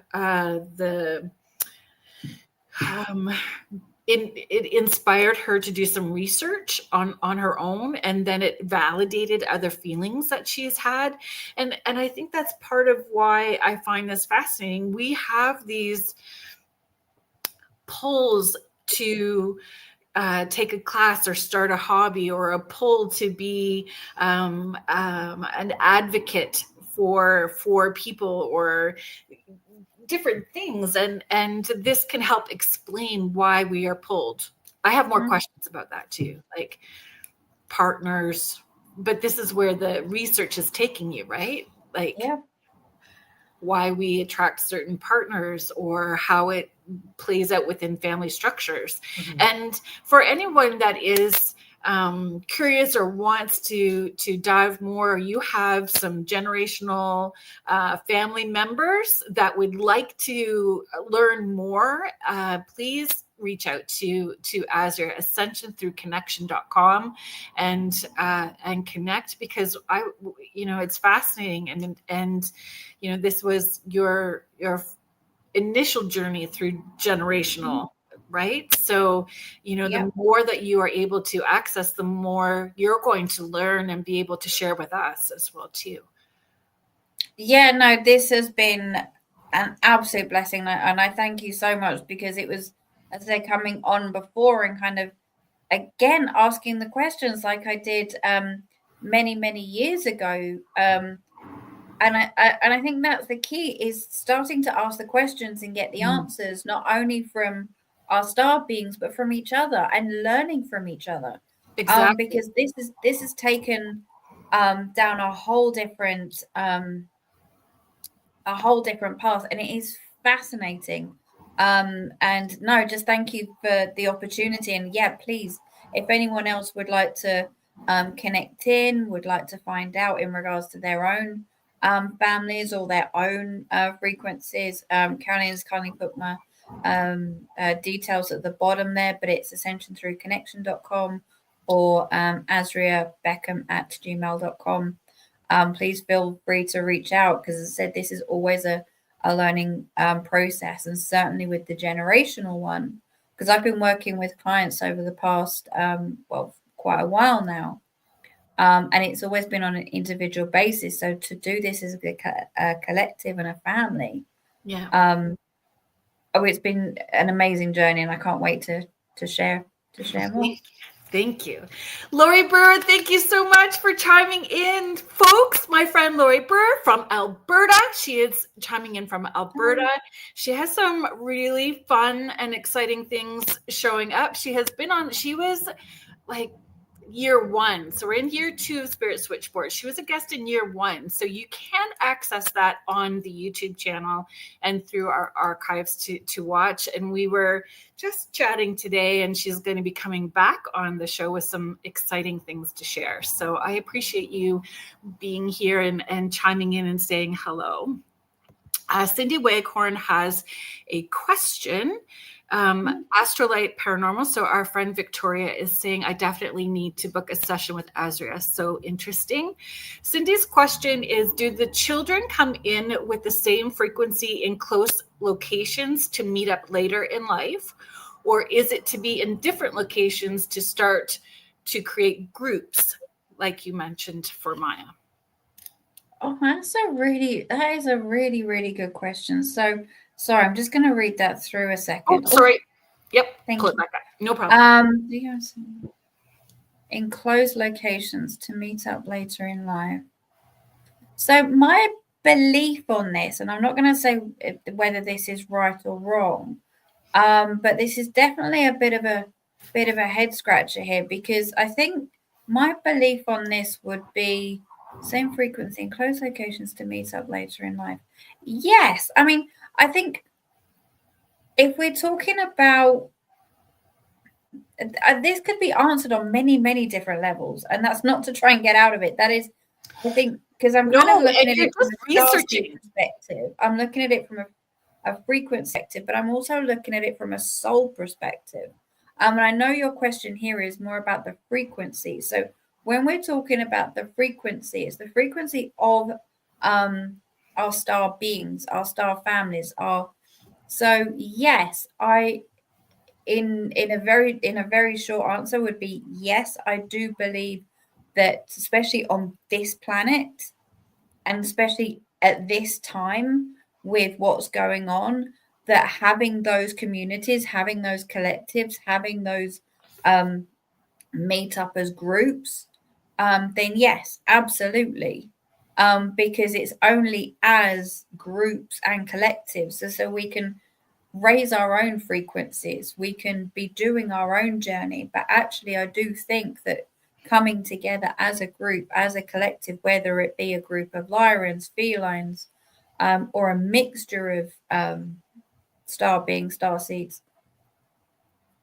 it inspired her to do some research on her own, and then it validated other feelings that she's had. And I think that's part of why I find this fascinating. We have these pulls to take a class or start a hobby, or a pull to be an advocate for people, or different things, and this can help explain why we are pulled. I have more questions about that too, like partners, but this is where the research is taking you, right? Like why we attract certain partners or how it plays out within family structures. And for anyone that is curious or wants to dive more, you have some generational family members that would like to learn more, please reach out to Asria Ascension through connection.com and connect, because it's fascinating, and this was your initial journey through generational, right? So, the more that you are able to access, the more you're going to learn and be able to share with us as well too. Yeah, no, this has been an absolute blessing, and I thank you so much, because it was, as I say, coming on before and kind of again asking the questions like I did many years ago. And I think that's the key, is starting to ask the questions and get the answers, not only from our star beings, but from each other, and learning from each other. Exactly. Because this has taken down a whole different path, and it is fascinating. And no, just thank you for the opportunity. And yeah, please, if anyone else would like to connect in, would like to find out in regards to their own families or their own frequencies, Kerrilynn's kindly put my details at the bottom there, but it's ascension through connection.com or Asria Beckham at gmail.com. Please feel free to reach out, because as I said, this is always a learning process, and certainly with the generational one, because I've been working with clients over the past quite a while now, and it's always been on an individual basis. So to do this as a collective and a family, it's been an amazing journey, and I can't wait to share more. Thank you. Lori Brewer, thank you so much for chiming in. Folks, my friend Lori Brewer from Alberta. She is chiming in from Alberta. She has some really fun and exciting things showing up. She was like year 1. So we're in year 2 of Spirit Switchboard. She was a guest in year 1. So you can access that on the YouTube channel and through our archives to watch. And we were just chatting today, and she's going to be coming back on the show with some exciting things to share. So I appreciate you being here and chiming in and saying hello. Cindy Waghorn has a question. Astrolite Paranormal. So our friend Victoria is saying, I definitely need to book a session with Asria. So interesting. Cindy's question is, do the children come in with the same frequency in close locations to meet up later in life? Or is it to be in different locations to start to create groups, like you mentioned for Miah? Oh, that is a really, really good question. So sorry, I'm just going to read that through a second. Oh, sorry. Yep. Thank you. No problem. In closed locations to meet up later in life. So my belief on this, and I'm not going to say whether this is right or wrong, but this is definitely a bit of a head scratcher here, because I think my belief on this would be same frequency in close locations to meet up later in life. Yes. I mean, I think if we're talking about this, could be answered on many different levels, and that's not to try and get out of it. That is, I think, because I'm kind of looking at it from a researching perspective. I'm looking at it from a frequency perspective, but I'm also looking at it from a soul perspective. And I know your question here is more about the frequency. So when we're talking about the frequency, it's the frequency of our star beings, our star families. So yes, in a very short answer would be yes. I do believe that, especially on this planet, and especially at this time with what's going on, that having those communities, having those collectives, having those meet up as groups, then yes, absolutely. because it's only as groups and collectives, so we can raise our own frequencies, we can be doing our own journey. But actually, I do think that coming together as a group, as a collective, whether it be a group of Lyrans, felines, or a mixture of star beings, star seeds,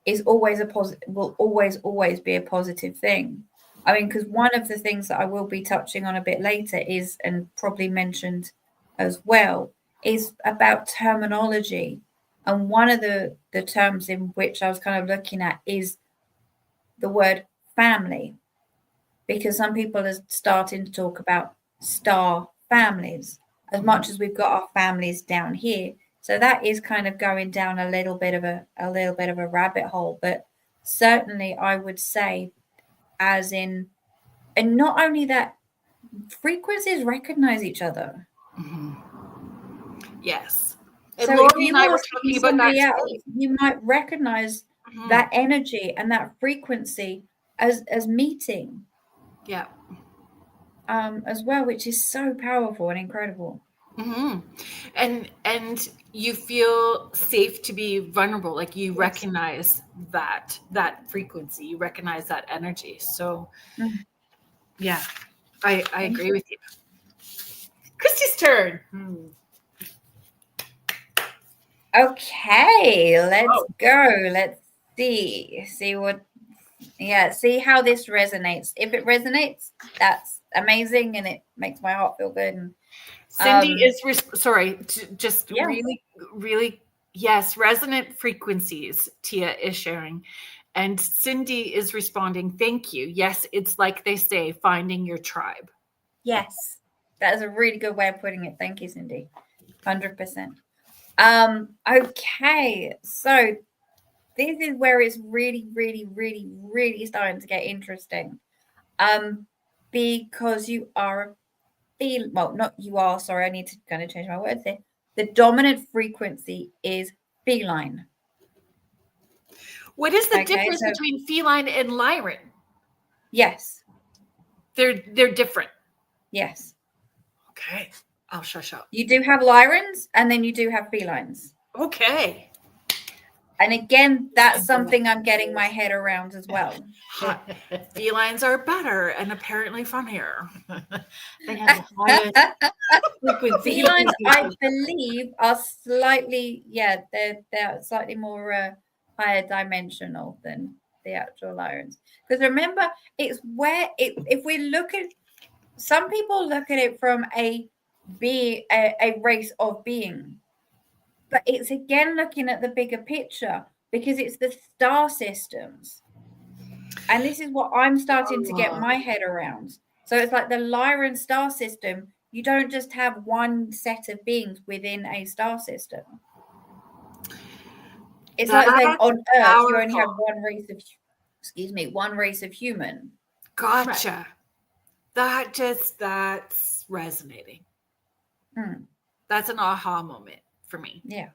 is always will always be a positive thing. I mean, because one of the things that I will be touching on a bit later is, and probably mentioned as well, is about terminology. And one of the terms in which I was kind of looking at is the word family, because some people are starting to talk about star families, as much as we've got our families down here. So that is kind of going down a little bit of a rabbit hole. But certainly I would say, as in, and not only that, frequencies recognize each other. Yes. And so Lori and I were talking about that else, you might recognize that energy and that frequency as meeting. Yeah. As well, which is so powerful and incredible. And you feel safe to be vulnerable, like you recognize that frequency, you recognize that energy. So yeah, I agree with you. Kristy's turn. Okay, let's go. Let's see what, see how this resonates. If it resonates, that's amazing, and it makes my heart feel good. And Cindy is really yes, resonant frequencies, Tia is sharing, and Cindy is responding, thank you. Yes, it's like they say, finding your tribe. Yes, that is a really good way of putting it. Thank you, Cindy. 100%. Okay, so this is where it's really, really, really, really starting to get interesting. Because you are I need to kind of change my words here. The dominant frequency is feline. What is the difference between feline and Lyran? Yes. They're different. Yes. Okay. I'll shush up. You do have Lyrans, and then you do have felines. Okay. And again, that's something I'm getting my head around as well. Felines are better and apparently funnier. They have the highest frequency. Felines, I believe, are slightly, they're slightly more higher dimensional than the actual Lyrans. Because remember, it's where if we look at, some people look at it from a race of being. But it's again looking at the bigger picture, because it's the star systems. And this is what I'm starting to get my head around. So it's like the Lyran star system. You don't just have one set of beings within a star system. It's like saying on Earth, you only have one race of human. Gotcha. Right. That's resonating. That's an aha moment for me. Yeah.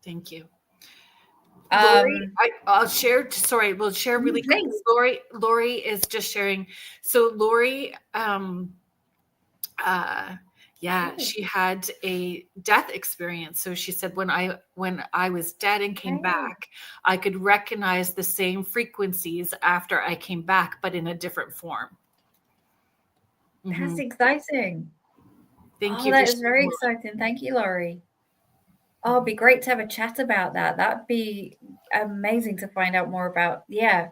Thank you. Lori, I'll share. Sorry, we'll share really quick. Lori is just sharing. So Lori, she had a death experience. So she said, when I was dead and came back, I could recognize the same frequencies after I came back, but in a different form. That's exciting. Thank you. That is very exciting. Thank you, Lori. Oh, it'd be great to have a chat about that. That'd be amazing to find out more about. Yeah,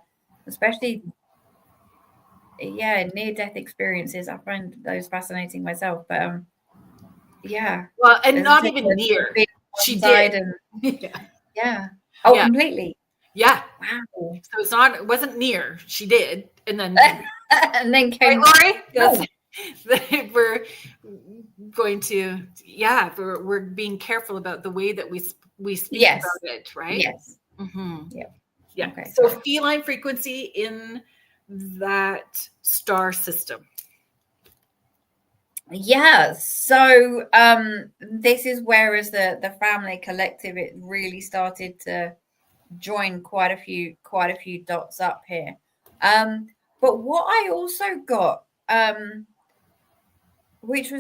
especially near-death experiences. I find those fascinating myself. But well, and not even near. She did. Oh, completely. Yeah. Wow. So it wasn't near. She did, and then and then came Lori. We're going to we're being careful about the way that we speak about it, right? Yes. Yeah. Okay. So feline frequency in that star system. Yeah. So this is where, as the family collective, it really started to join quite a few dots up here. But what I also got which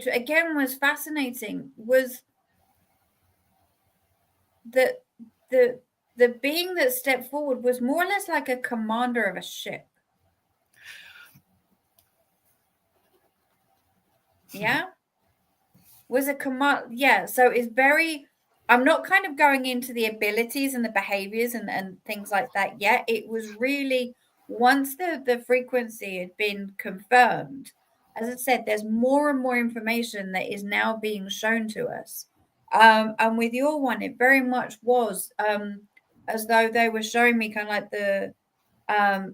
again was fascinating, was that the being that stepped forward was more or less like a commander of a ship. Yeah. Was a command. Yeah. So it's very, I'm not kind of going into the abilities and the behaviors and things like that yet. It was really, once the frequency had been confirmed, as I said, there's more and more information that is now being shown to us. And with your one, it very much was as though they were showing me kind of like the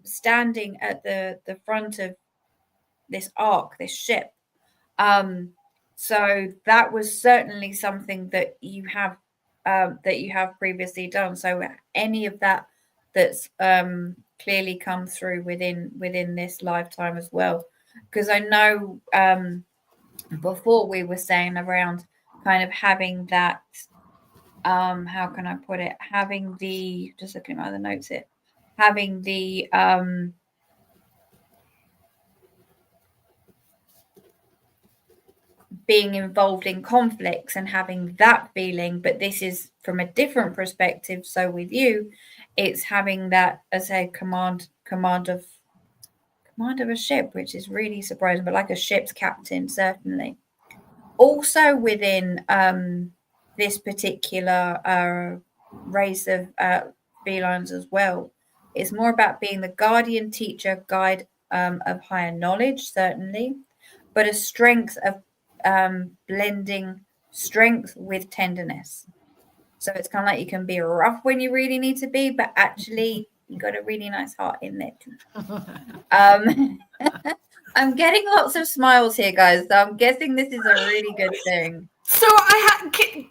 standing at the front of this ark, this ship. So that was certainly something that you have previously done. So any of that's clearly come through within this lifetime as well. Because I know before we were saying around kind of having that, how can I put it? Having the, just looking at my other notes here, having the being involved in conflicts and having that feeling, but this is from a different perspective. So with you, it's having that as a command of a ship, which is really surprising, but like a ship's captain, certainly. Also within this particular race of felines as well, it's more about being the guardian, teacher, guide of higher knowledge, certainly, but a strength of blending strength with tenderness. So it's kind of like you can be rough when you really need to be, but actually you got a really nice heart in there too. I'm getting lots of smiles here, guys. So I'm guessing this is a really good thing. So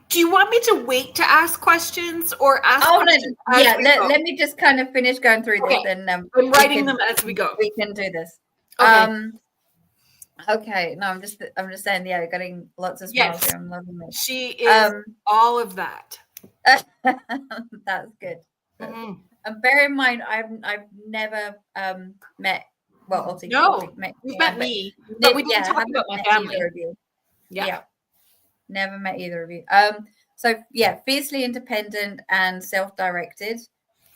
do you want me to wait to ask questions or ask questions? No. Yeah, let me just kind of finish going through this, and I'm writing them as we go. We can do this. Okay. Okay. No, I'm just saying, yeah, getting lots of smiles here. I'm loving it. She is all of that. That's good. Mm-hmm. And bear in mind, I've never met. Well, obviously, you've met me, but we didn't talk about my family. Either of you. Yeah, never met either of you. So yeah, fiercely independent and self-directed.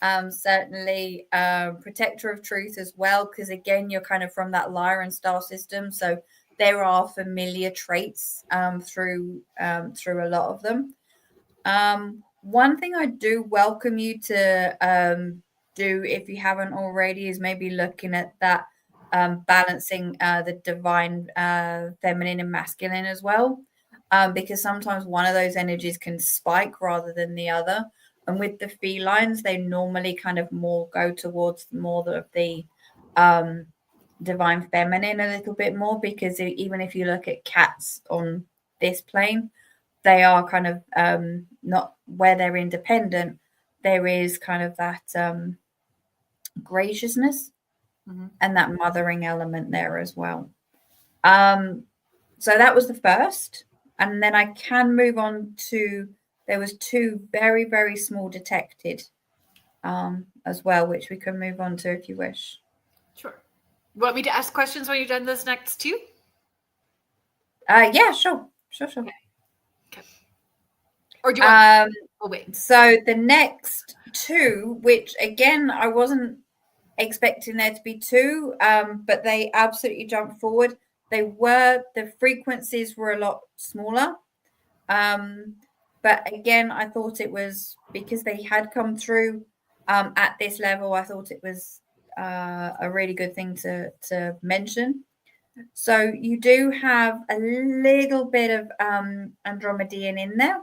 Certainly, protector of truth as well, because again, you're kind of from that Lyran star system, so there are familiar traits through a lot of them. One thing I do welcome you to do, if you haven't already, is maybe looking at that balancing the divine feminine and masculine as well, because sometimes one of those energies can spike rather than the other. And with the felines, they normally kind of more go towards more of the divine feminine a little bit more, because even if you look at cats on this plane, they are kind of not where they're independent. There is kind of that graciousness and that mothering element there as well. So that was the first. And then I can move on to, there was two very, very small detected as well, which we can move on to if you wish. Sure. You want me to ask questions when you're done those next two? Yeah, sure. Okay. Or do you want wait. So the next two, which again, I wasn't expecting there to be two, but they absolutely jumped forward. The frequencies were a lot smaller. But again, I thought it was because they had come through at this level. I thought it was a really good thing to mention. So you do have a little bit of Andromedan in there,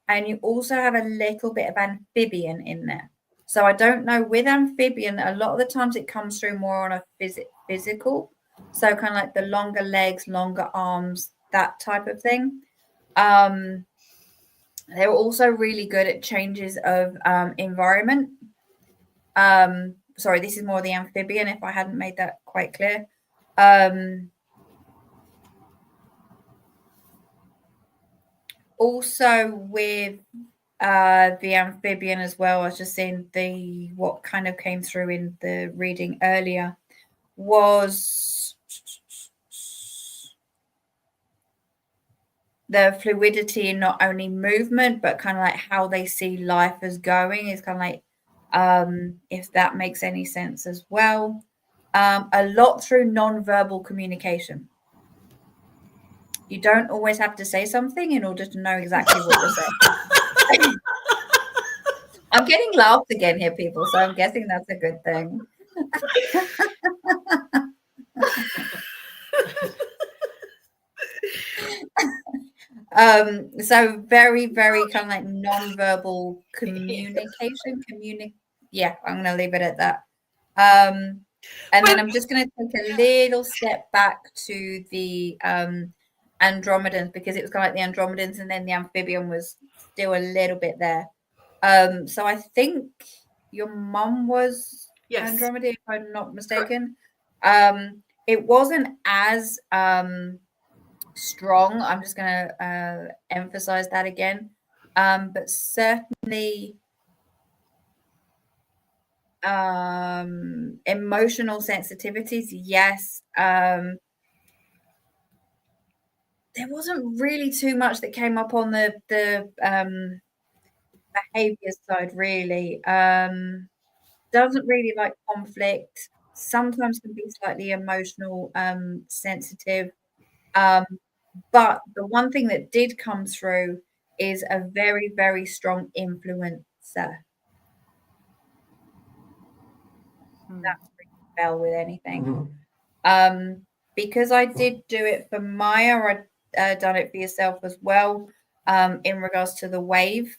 and you also have a little bit of amphibian in there. So I don't know, with amphibian, a lot of the times it comes through more on a physical. So kind of like the longer legs, longer arms, that type of thing. They're also really good at changes of environment. Sorry, this is more the amphibian, if I hadn't made that quite clear. Also with the amphibian as well, I was just seeing what kind of came through in the reading earlier was the fluidity in not only movement, but kind of like how they see life as going is kind of like, if that makes any sense as well. A lot through non-verbal communication. You don't always have to say something in order to know exactly what you're saying. I'm getting laughed again here, people, so I'm guessing that's a good thing. So very, very kind of like non-verbal communication. Yeah, I'm going to leave it at that. And then I'm just going to take a little step back to the Andromedans, because it was kind of like the Andromedans and then the amphibian was still a little bit there. So I think your mum was Andromeda, if I'm not mistaken. It wasn't as strong. I'm just going to emphasize that again. But certainly emotional sensitivities, yes. There wasn't really too much that came up on the behavior side, really. Doesn't really like conflict. Sometimes can be slightly emotional, sensitive. But the one thing that did come through is a very, very strong influencer. That's ringing a bell with anything. Because I did do it for Miah, I'd done it for yourself as well, in regards to the wave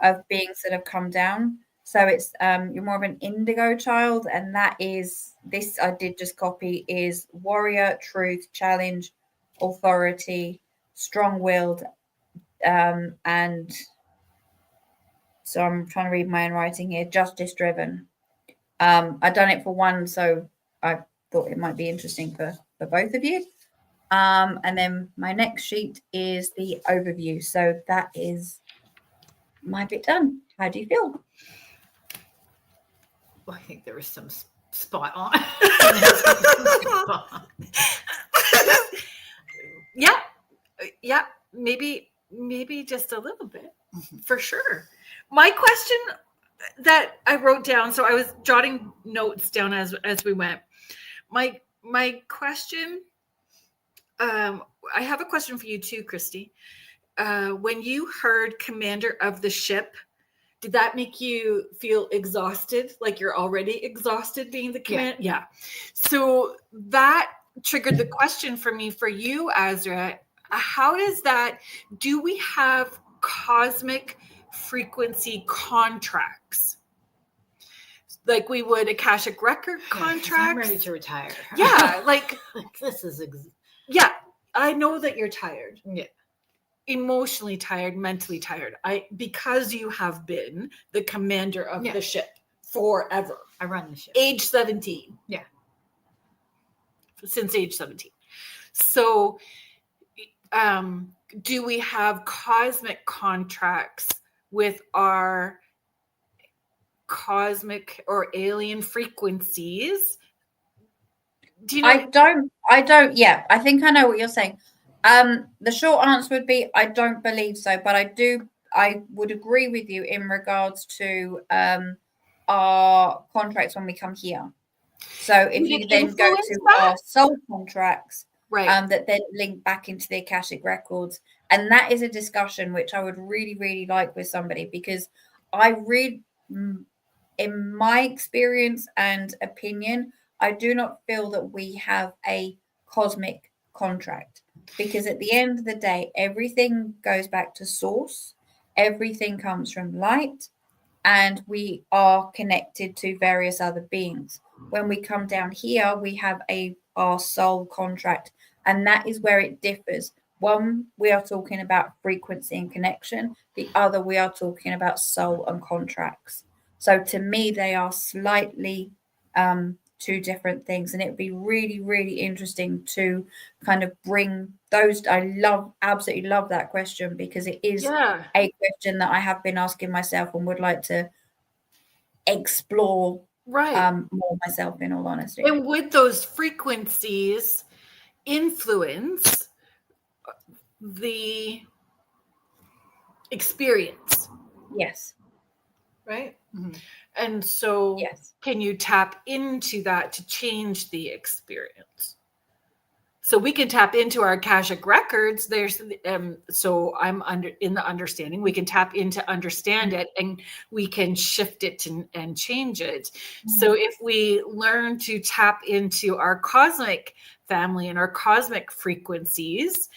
of beings that have come down. So it's you're more of an indigo child, and that is this. I did just copy is warrior, truth, challenge, authority, strong-willed, and so I'm trying to read my own writing here. Justice-driven. I've done it for one, so I thought it might be interesting for both of you. And then my next sheet is the overview. So that is my bit done. How do you feel? Well, I think there was some spot on. Yeah, maybe just a little bit, for sure. My question that I wrote down, so I was jotting notes down as we went. My question, I have a question for you too, Kristy. When you heard commander of the ship, did that make you feel exhausted? Like you're already exhausted being the commander? Yeah. So that triggered the question for me, for you, Asria. How does that, do we have cosmic frequency contracts? Like we would Akashic record contracts? I'm ready to retire. Yeah, like this is... yeah, I know that you're tired. Yeah. Emotionally tired, mentally tired. Because you have been the commander of the ship forever. I run the ship. Age 17. Yeah. Since age 17. So do we have cosmic contracts with our cosmic or alien frequencies? Do you know? I don't. Yeah, I think I know what you're saying. The short answer would be I don't believe so, but I would agree with you in regards to our contracts when we come here. So if you then go to our soul contracts, right, that then link back into the Akashic records, and that is a discussion which I would really, really like with somebody, because I read, in my experience and opinion, I do not feel that we have a cosmic contract, because at the end of the day, everything goes back to source. Everything comes from light, and we are connected to various other beings. When we come down here, we have our soul contract, and that is where it differs. One, we are talking about frequency and connection. The other, we are talking about soul and contracts. So to me, they are slightly two different things, and it'd be really, really interesting to kind of bring those. Absolutely love that question, because it is a question that I have been asking myself and would like to explore more myself, in all honesty. And would those frequencies influence the experience. Yes. Right? Mm-hmm. And so Yes. can you tap into that to change the experience? So we can tap into our Akashic records. There's so I'm in the understanding. We can tap into understand it, and we can shift it and change it. So if we learn to tap into our cosmic family and our cosmic frequencies,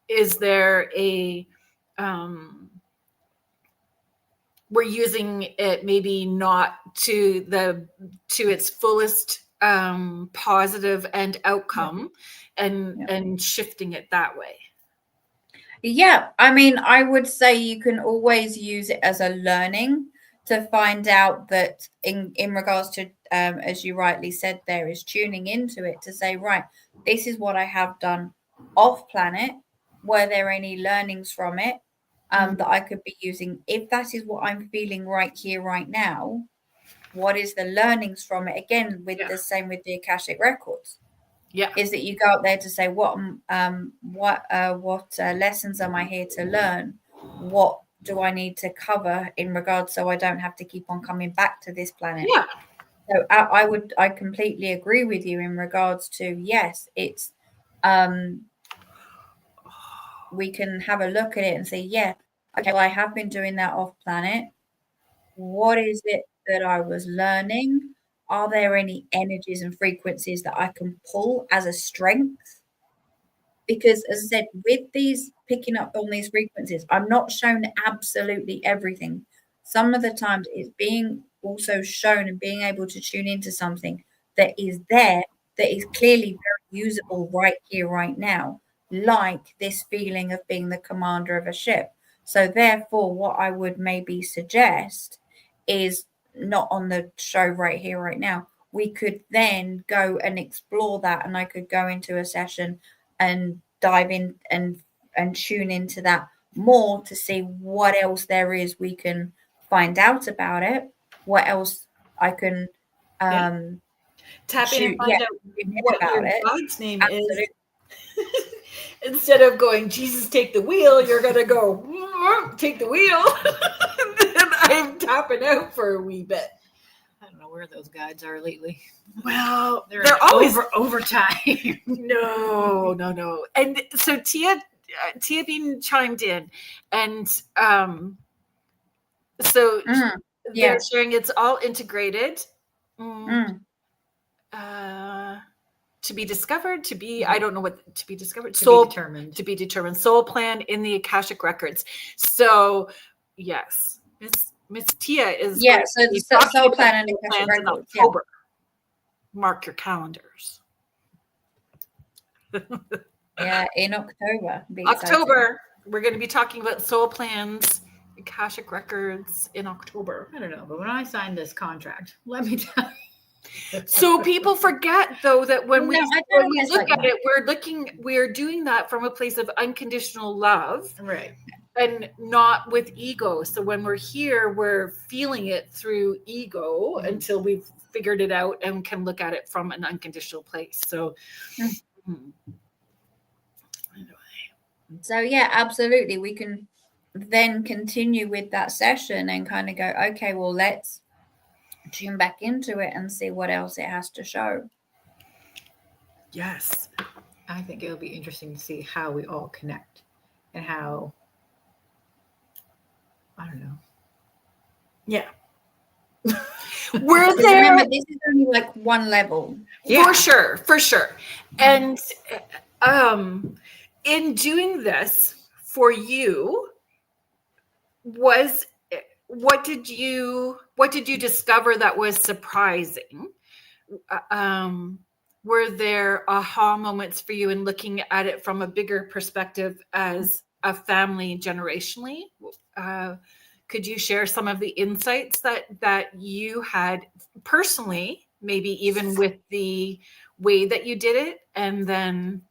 is there a we're using it maybe not to its fullest positive end outcome, and shifting it that way. Yeah, I mean, I would say you can always use it as a learning to find out that in regards to as you rightly said, there is tuning into it to say, right, this is what I have done off planet. Were there any learnings from it that I could be using? If that is what I'm feeling right here, right now, what is the learnings from it? Again, with the same with the Akashic records. Yeah. Is that you go up there to say what lessons am I here to learn? What do I need to cover in regards so I don't have to keep on coming back to this planet? Yeah. So I completely agree with you in regards to, yes, it's we can have a look at it and say, yeah, okay, well, I have been doing that off planet. What is it that I was learning? Are there any energies and frequencies that I can pull as a strength? Because as I said, with these picking up on these frequencies, I'm not shown absolutely everything. Some of the times it's being also shown and being able to tune into something that is there, that is clearly very usable right here, right now, like this feeling of being the commander of a ship. So therefore, what I would maybe suggest is not on the show right here, right now. We could then go and explore that, and I could go into a session and dive in and tune into that more to see what else there is we can find out about it, what else I can tap in and find out what about your it. God's name is. Instead of going, Jesus, take the wheel, you're gonna go, take the wheel. And I'm tapping out for a wee bit. I don't know where those guides are lately. Well, they're always overtime. No. And so Tia Bean chimed in, and so they're sharing it's all integrated. To be discovered, to be, I don't know what to be discovered, soul determined. To be determined, soul plan in the Akashic records. So yes, Miss Tia is so the soul plan and Akashic records in October. Mark your calendars. In October. We're going to be talking about soul plans, Akashic records in October. I don't know, but when I signed this contract, let me tell you. So people forget, though, that when we look at it, we're doing that from a place of unconditional love, right, and not with ego. So when we're here, we're feeling it through ego until we've figured it out and can look at it from an unconditional place. So So yeah, absolutely, we can then continue with that session and kind of go, okay, well, let's tune back into it and see what else it has to show. Yes. I think it'll be interesting to see how we all connect and how, I don't know. Yeah. We're there. Remember, this is only like one level. Yeah. For sure. And in doing this for you, what did you discover that was surprising? Were there aha moments for you in looking at it from a bigger perspective as a family generationally? Could you share some of the insights that you had personally, maybe even with the way that you did it, and then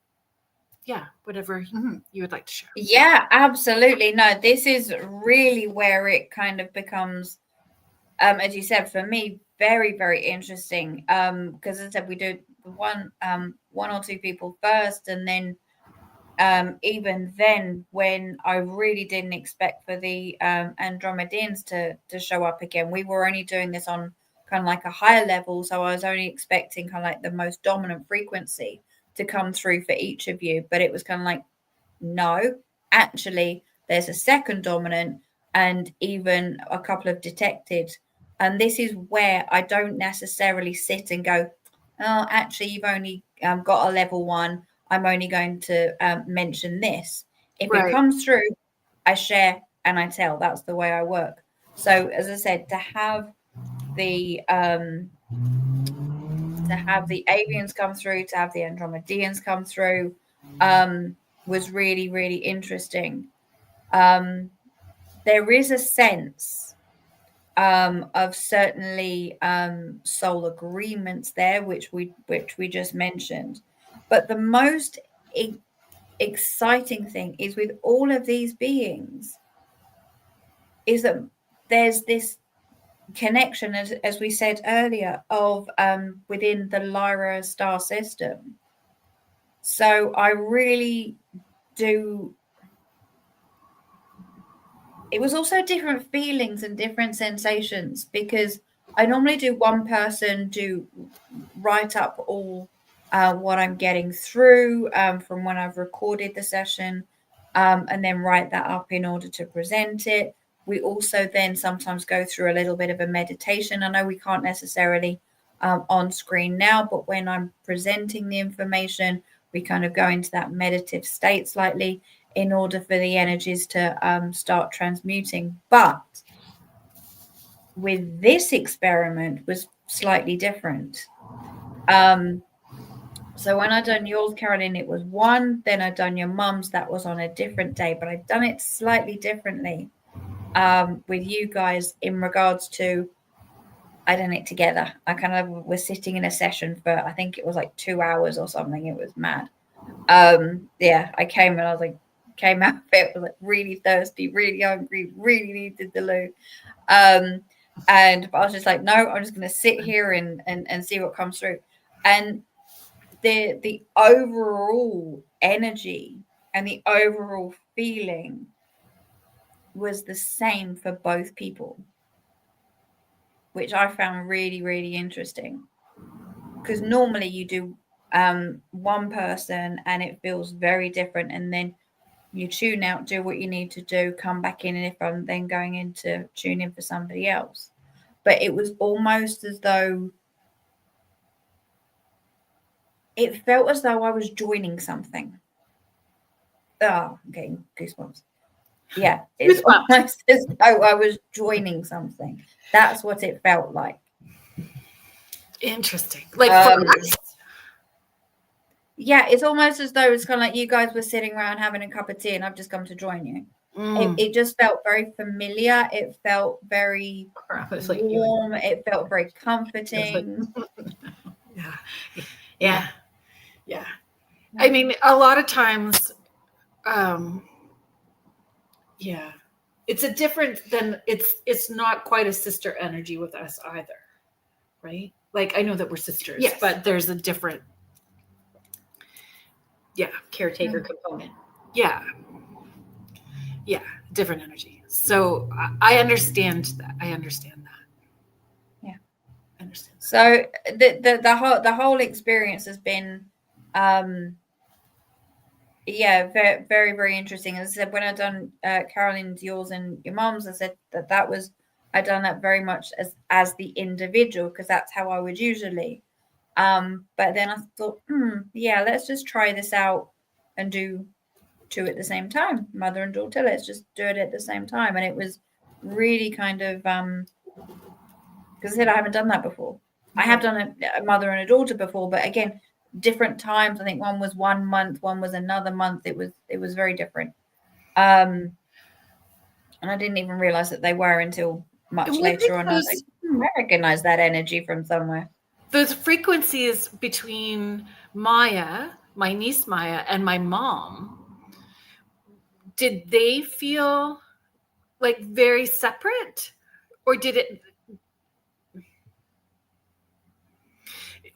whatever you would like to share. Yeah, absolutely. No, this is really where it kind of becomes, as you said, for me, very, very interesting. Because as I said, we do one or two people first, and then even then, when I really didn't expect for the Andromedians to show up again, we were only doing this on kind of like a higher level. So I was only expecting kind of like the most dominant frequency to come through for each of you. But it was kind of like, no, actually, there's a second dominant and even a couple of detected. And this is where I don't necessarily sit and go, oh, actually, you've only got a level 1. I'm only going to mention this. If it comes through, I share and I tell. That's the way I work. So, as I said, to have the avians come through, to have the Andromedians come through, was really, really interesting. There is a sense of certainly soul agreements there, which we just mentioned. But the most exciting thing is with all of these beings is that there's this connection, as we said earlier, of within the Lyra star system. So I really do. It was also different feelings and different sensations, because I normally do one person do write up all what I'm getting through from when I've recorded the session, and then write that up in order to present it. We also then sometimes go through a little bit of a meditation. I know we can't necessarily on screen now, but when I'm presenting the information, we kind of go into that meditative state slightly in order for the energies to start transmuting. But with this experiment was slightly different. So when I done yours, Kerrilynn, it was 1. Then I done your mum's. That was on a different day, but I've done it slightly differently with you guys in regards to, I done it together. I kind of was sitting in a session for, I think it was like 2 hours or something. It was mad. Yeah, I came and I was like, came out of it, was like really thirsty, really hungry, really needed the loo. And I was just like, no, I'm just going to sit here and see what comes through. And the overall energy and the overall feeling was the same for both people, which I found really, really interesting. Because normally you do one person and it feels very different, and then you tune out, do what you need to do, come back in, and if I'm then going in to tune in for somebody else. But it was almost as though it felt as though I was joining something. Oh, I'm getting goosebumps. Yeah, it's almost as though I was joining something. That's what it felt like. Interesting. Like for us. Yeah, it's almost as though it's kind of like you guys were sitting around having a cup of tea and I've just come to join you. It just felt very familiar. It felt very warm. It felt very comforting. Yeah. I mean, a lot of times, it's a different than it's not quite a sister energy with us either, right? Like I know that we're sisters, but there's a different caretaker component. Different energy. So I understand that. Yeah, I understand. So the whole experience has been very, very, very interesting. As I said, when I done Kerrilynn's, yours, and your mom's, I said that was, I done that very much as the individual, because that's how I would usually. But then I thought, let's just try this out and do 2 at the same time, mother and daughter. Let's just do it at the same time. And it was really kind of because I said I haven't done that before. I have done a mother and a daughter before, but again, different times. I think one was 1 month, one was another month. It was very different. And I didn't even realize that they were until much later on. I was like, I recognize that energy from somewhere. Those frequencies between Miah, my niece Miah, and my mom, did they feel like very separate, or did it?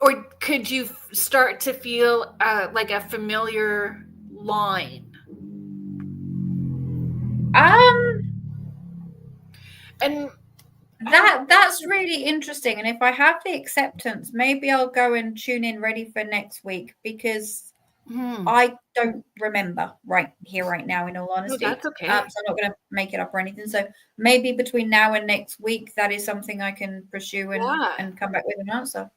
Or could you start to feel like a familiar line? And that's really interesting. And if I have the acceptance, maybe I'll go and tune in ready for next week, because I don't remember right now, in all honesty. No, that's okay. So I'm not going to make it up or anything. So maybe between now and next week, that is something I can pursue and come back with an answer.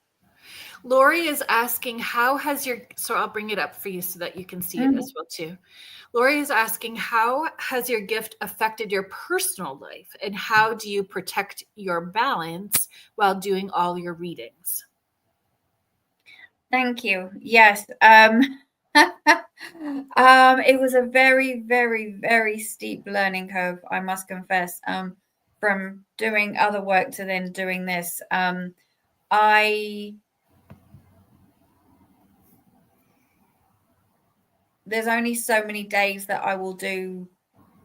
Lori is asking, how has your, so I'll bring it up for you so that you can see it as well too. Lori is asking, how has your gift affected your personal life, and how do you protect your balance while doing all your readings? Thank you. Yes. It was a very, very, very steep learning curve, I must confess, from doing other work to then doing this. There's only so many days that I will do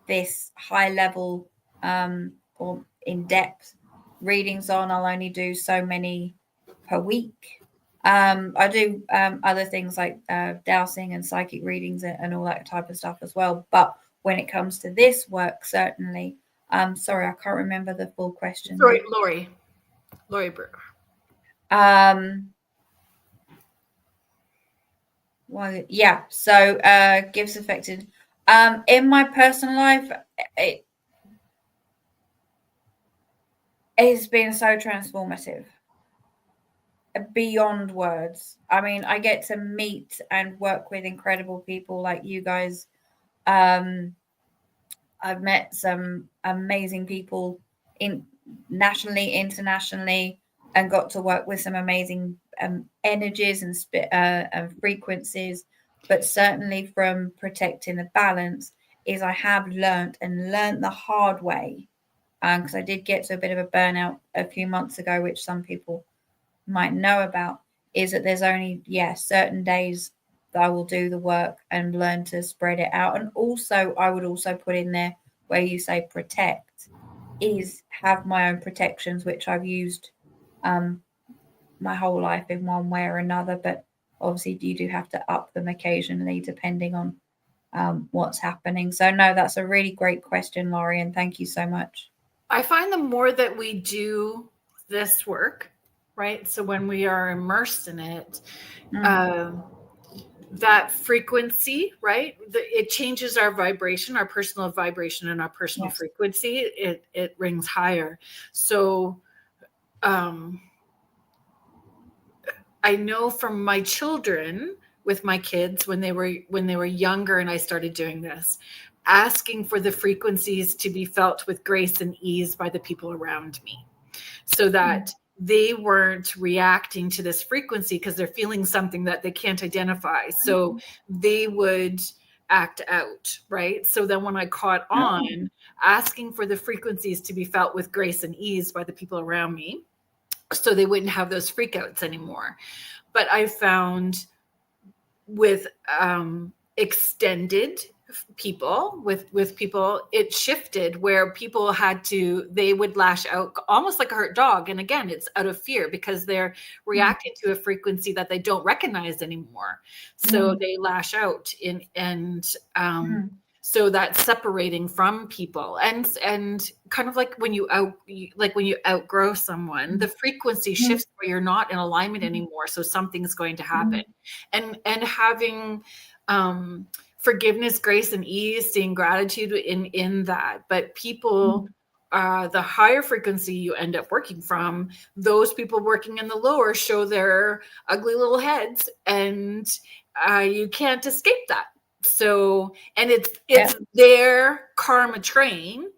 this high level or in-depth readings on. I'll only do so many per week. I do other things like dowsing and psychic readings and all that type of stuff as well. But when it comes to this work, certainly, sorry, I can't remember the full question. Sorry, Lori Brewer. Well, yeah. So gifts affected. In my personal life, it has been so transformative. Beyond words. I mean, I get to meet and work with incredible people like you guys. I've met some amazing people nationally, internationally, and got to work with some amazing energies and frequencies. But certainly from protecting the balance is I have learned the hard way, because I did get to a bit of a burnout a few months ago, which some people might know about, is that there's only certain days that I will do the work and learn to spread it out. And also I would also put in there, where you say protect, is have my own protections, which I've used my whole life in one way or another, but obviously you do have to up them occasionally depending on what's happening. So no, that's a really great question, Laurie, and thank you so much. I find the more that we do this work, right? So when we are immersed in it, that frequency, right? It changes our vibration, our personal vibration, and our personal frequency. It rings higher. So I know from my children, with my kids, when they were younger and I started doing this, asking for the frequencies to be felt with grace and ease by the people around me, so that they weren't reacting to this frequency because they're feeling something that they can't identify. So they would act out, right? So then when I caught on, asking for the frequencies to be felt with grace and ease by the people around me, so they wouldn't have those freakouts anymore. But I found with extended people, with people, it shifted where people they would lash out almost like a hurt dog. And again, it's out of fear because they're reacting to a frequency that they don't recognize anymore. So they lash out so that's separating from people, and kind of like when you outgrow someone, the frequency shifts where you're not in alignment anymore. So something's going to happen, and having forgiveness, grace, and ease, seeing gratitude in that. But people, the higher frequency you end up working from, those people working in the lower show their ugly little heads, and you can't escape that. So, and it's their karma train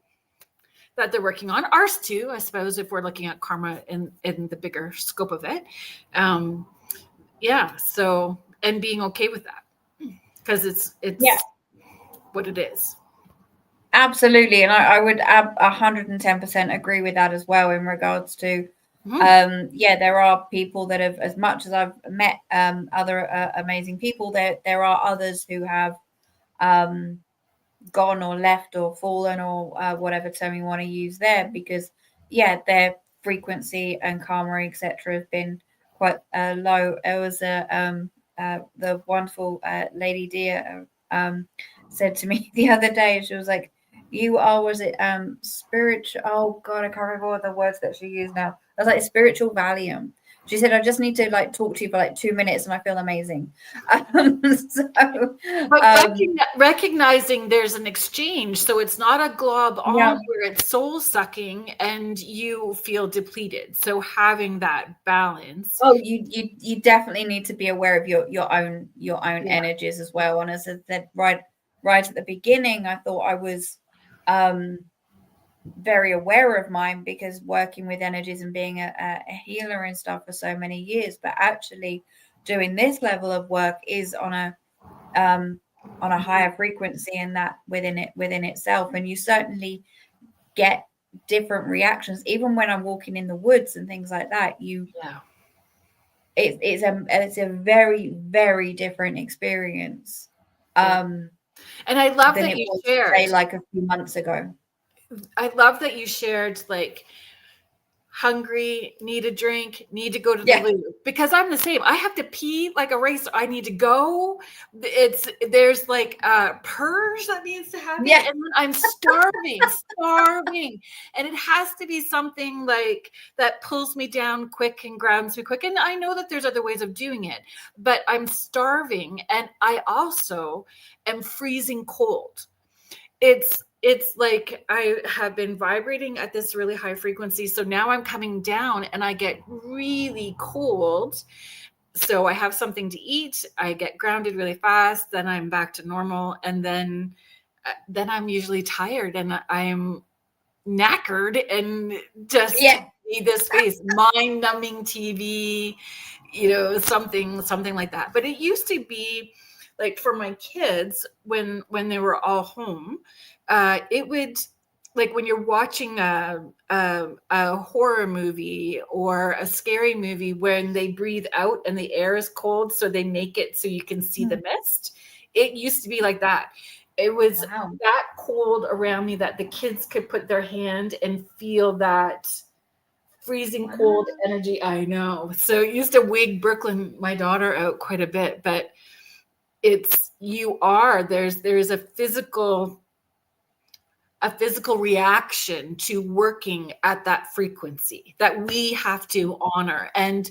that they're working on, ours too, I suppose, if we're looking at karma in the bigger scope of it. So, and being okay with that, because it's what it is. Absolutely. And I would 110% agree with that as well, in regards to there are people that have, as much as I've met other amazing people, there are others who have gone or left or fallen, or whatever term you want to use there, because their frequency and karma, etc., have been quite low. It was the wonderful Lady Dia, said to me the other day. She was like, "You are, was it spiritual? Oh God, I can't remember what the words that she used now. I was like, spiritual Valium." She said, "I just need to like talk to you for like 2 minutes, and I feel amazing." But recognizing there's an exchange, so it's not a glob on Yeah. where it's soul sucking and you feel depleted. So having that balance. Oh, you definitely need to be aware of your own energies as well. And as I said right at the beginning, I thought I was very aware of mine because working with energies and being a healer and stuff for so many years, but actually doing this level of work is on a higher frequency, and that within itself. And you certainly get different reactions, even when I'm walking in the woods and things like that. It's a very, very different experience. And I love that you shared, say, like a few months ago. I love that you shared, like, hungry, need a drink, need to go to the loo, because I'm the same. I have to pee like a racer. I need to go. There's like a purge that needs to happen, and then I'm starving, and it has to be something like that pulls me down quick and grounds me quick. And I know that there's other ways of doing it, but I'm starving, and I also am freezing cold. It's like I have been vibrating at this really high frequency. So now I'm coming down and I get really cold. So I have something to eat. I get grounded really fast. Then I'm back to normal. And then I'm usually tired and I'm knackered and just need this space, mind numbing TV, something like that. But it used to be like for my kids when they were all home, it would, like when you're watching a horror movie or a scary movie, when they breathe out and the air is cold, so they make it so you can see the mist. It used to be like that. It was that cold around me that the kids could put their hand and feel that freezing cold energy. I know. So it used to wig Brooklyn, my daughter, out quite a bit, but there's a physical reaction to working at that frequency that we have to honor. And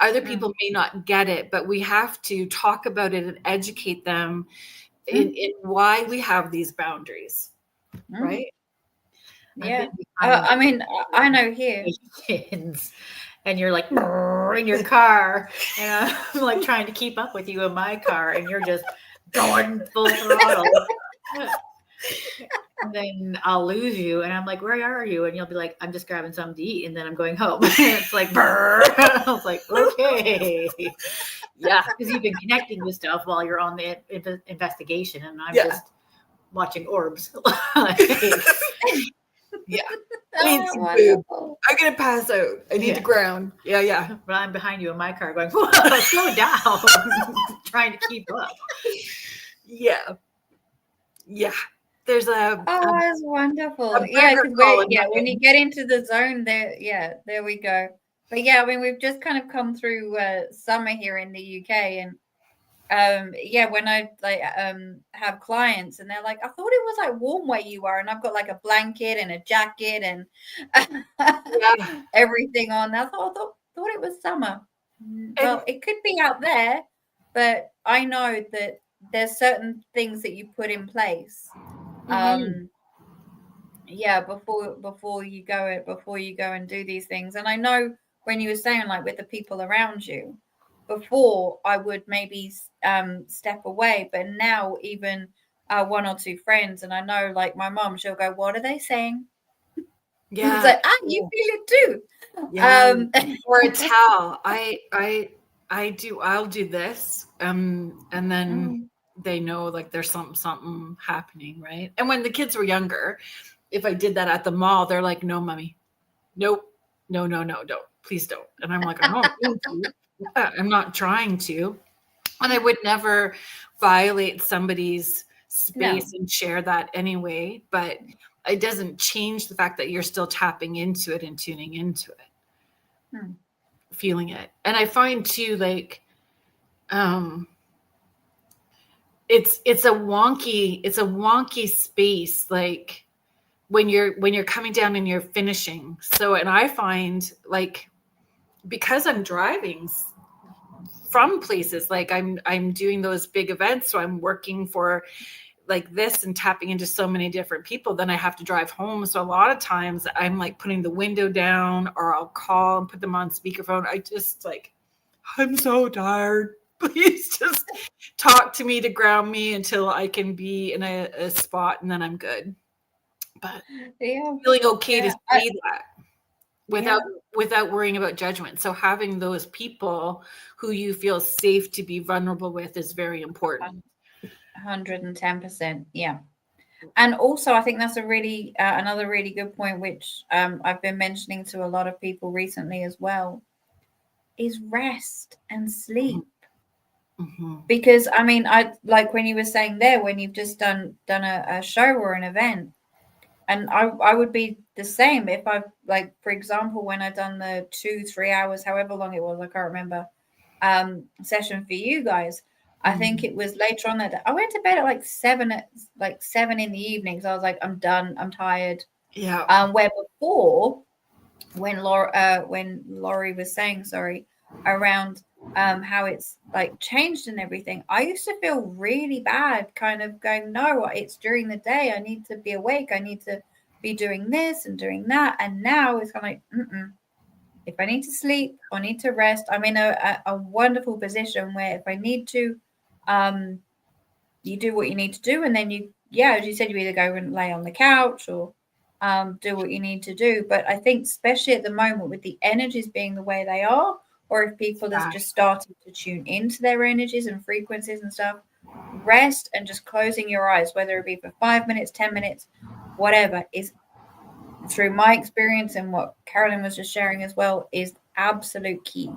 other people may not get it, but we have to talk about it and educate them in why we have these boundaries, right? Yeah. I mean, I know here. Kids, and you're like in your car, and I'm like trying to keep up with you in my car, and you're just going full throttle. And then I'll lose you, and I'm like, "Where are you?" And you'll be like, "I'm just grabbing something to eat," and then I'm going home. It's like, brr. I was like, "Okay." Yeah, because you've been connecting with stuff while you're on the investigation, and I'm just watching orbs. Yeah. I'm gonna pass out. I need to ground. Yeah. But I'm behind you in my car going, whoa, slow down. Trying to keep up. Yeah. There's it's wonderful. When you get into the zone there we go. But I mean, we've just kind of come through summer here in the UK, and when I have clients and they're like, I thought it was like warm where you are, and I've got like a blanket and a jacket and everything on. I thought it was summer. Well, it could be out there, but I know that there's certain things that you put in place. Before you go and do these things. And I know when you were saying, like, with the people around you, before I would maybe step away, but now even one or two friends, and I know, like, my mom, she'll go, "What are they saying?" Yeah. It's like, you feel it too. Yeah. Or a towel. I'll do this. And then they know, like, there's something happening, right? And when the kids were younger, if I did that at the mall, they're like, "No, mommy. Nope. No, don't. Please don't." And I'm like, I'm not trying to. And I would never violate somebody's space and share that anyway. But it doesn't change the fact that you're still tapping into it and tuning into it, feeling it. And I find too, like, it's a wonky space, like when you're coming down and you're finishing. So, and I find, like, because I'm driving from places, like I'm doing those big events, so I'm working for like this and tapping into so many different people, then I have to drive home. So a lot of times I'm like putting the window down, or I'll call and put them on speakerphone. I just like, I'm so tired. Please just talk to me to ground me until I can be in a spot, and then I'm good. But feeling okay to say that without worrying about judgment. So having those people who you feel safe to be vulnerable with is very important. 110%. Yeah. And also, I think that's a really another really good point, which I've been mentioning to a lot of people recently as well, is rest and sleep. Mm-hmm. Because I mean, I like when you were saying there, when you've just done a show or an event, and I would be the same if I, like, for example, when I done the 2-3 hours, however long it was, I can't remember, session for you guys. I think it was later on that day. I went to bed at like 7 in the evening. So I was like, I'm done. I'm tired. Yeah. Where before, when Laurie was saying, sorry, around how it's like changed and everything, I used to feel really bad, kind of going, no, it's during the day. I need to be awake. I need to be doing this and doing that. And now it's kind of like, if I need to sleep or need to rest, I'm in a wonderful position where if I need to, you do what you need to do. And then as you said, you either go and lay on the couch or do what you need to do. But I think especially at the moment with the energies being the way they are, or if people are just starting to tune into their energies and frequencies and stuff, rest and just closing your eyes, whether it be for 5 minutes, 10 minutes, whatever, is, through my experience and what Kerrilynn was just sharing as well, is absolute key.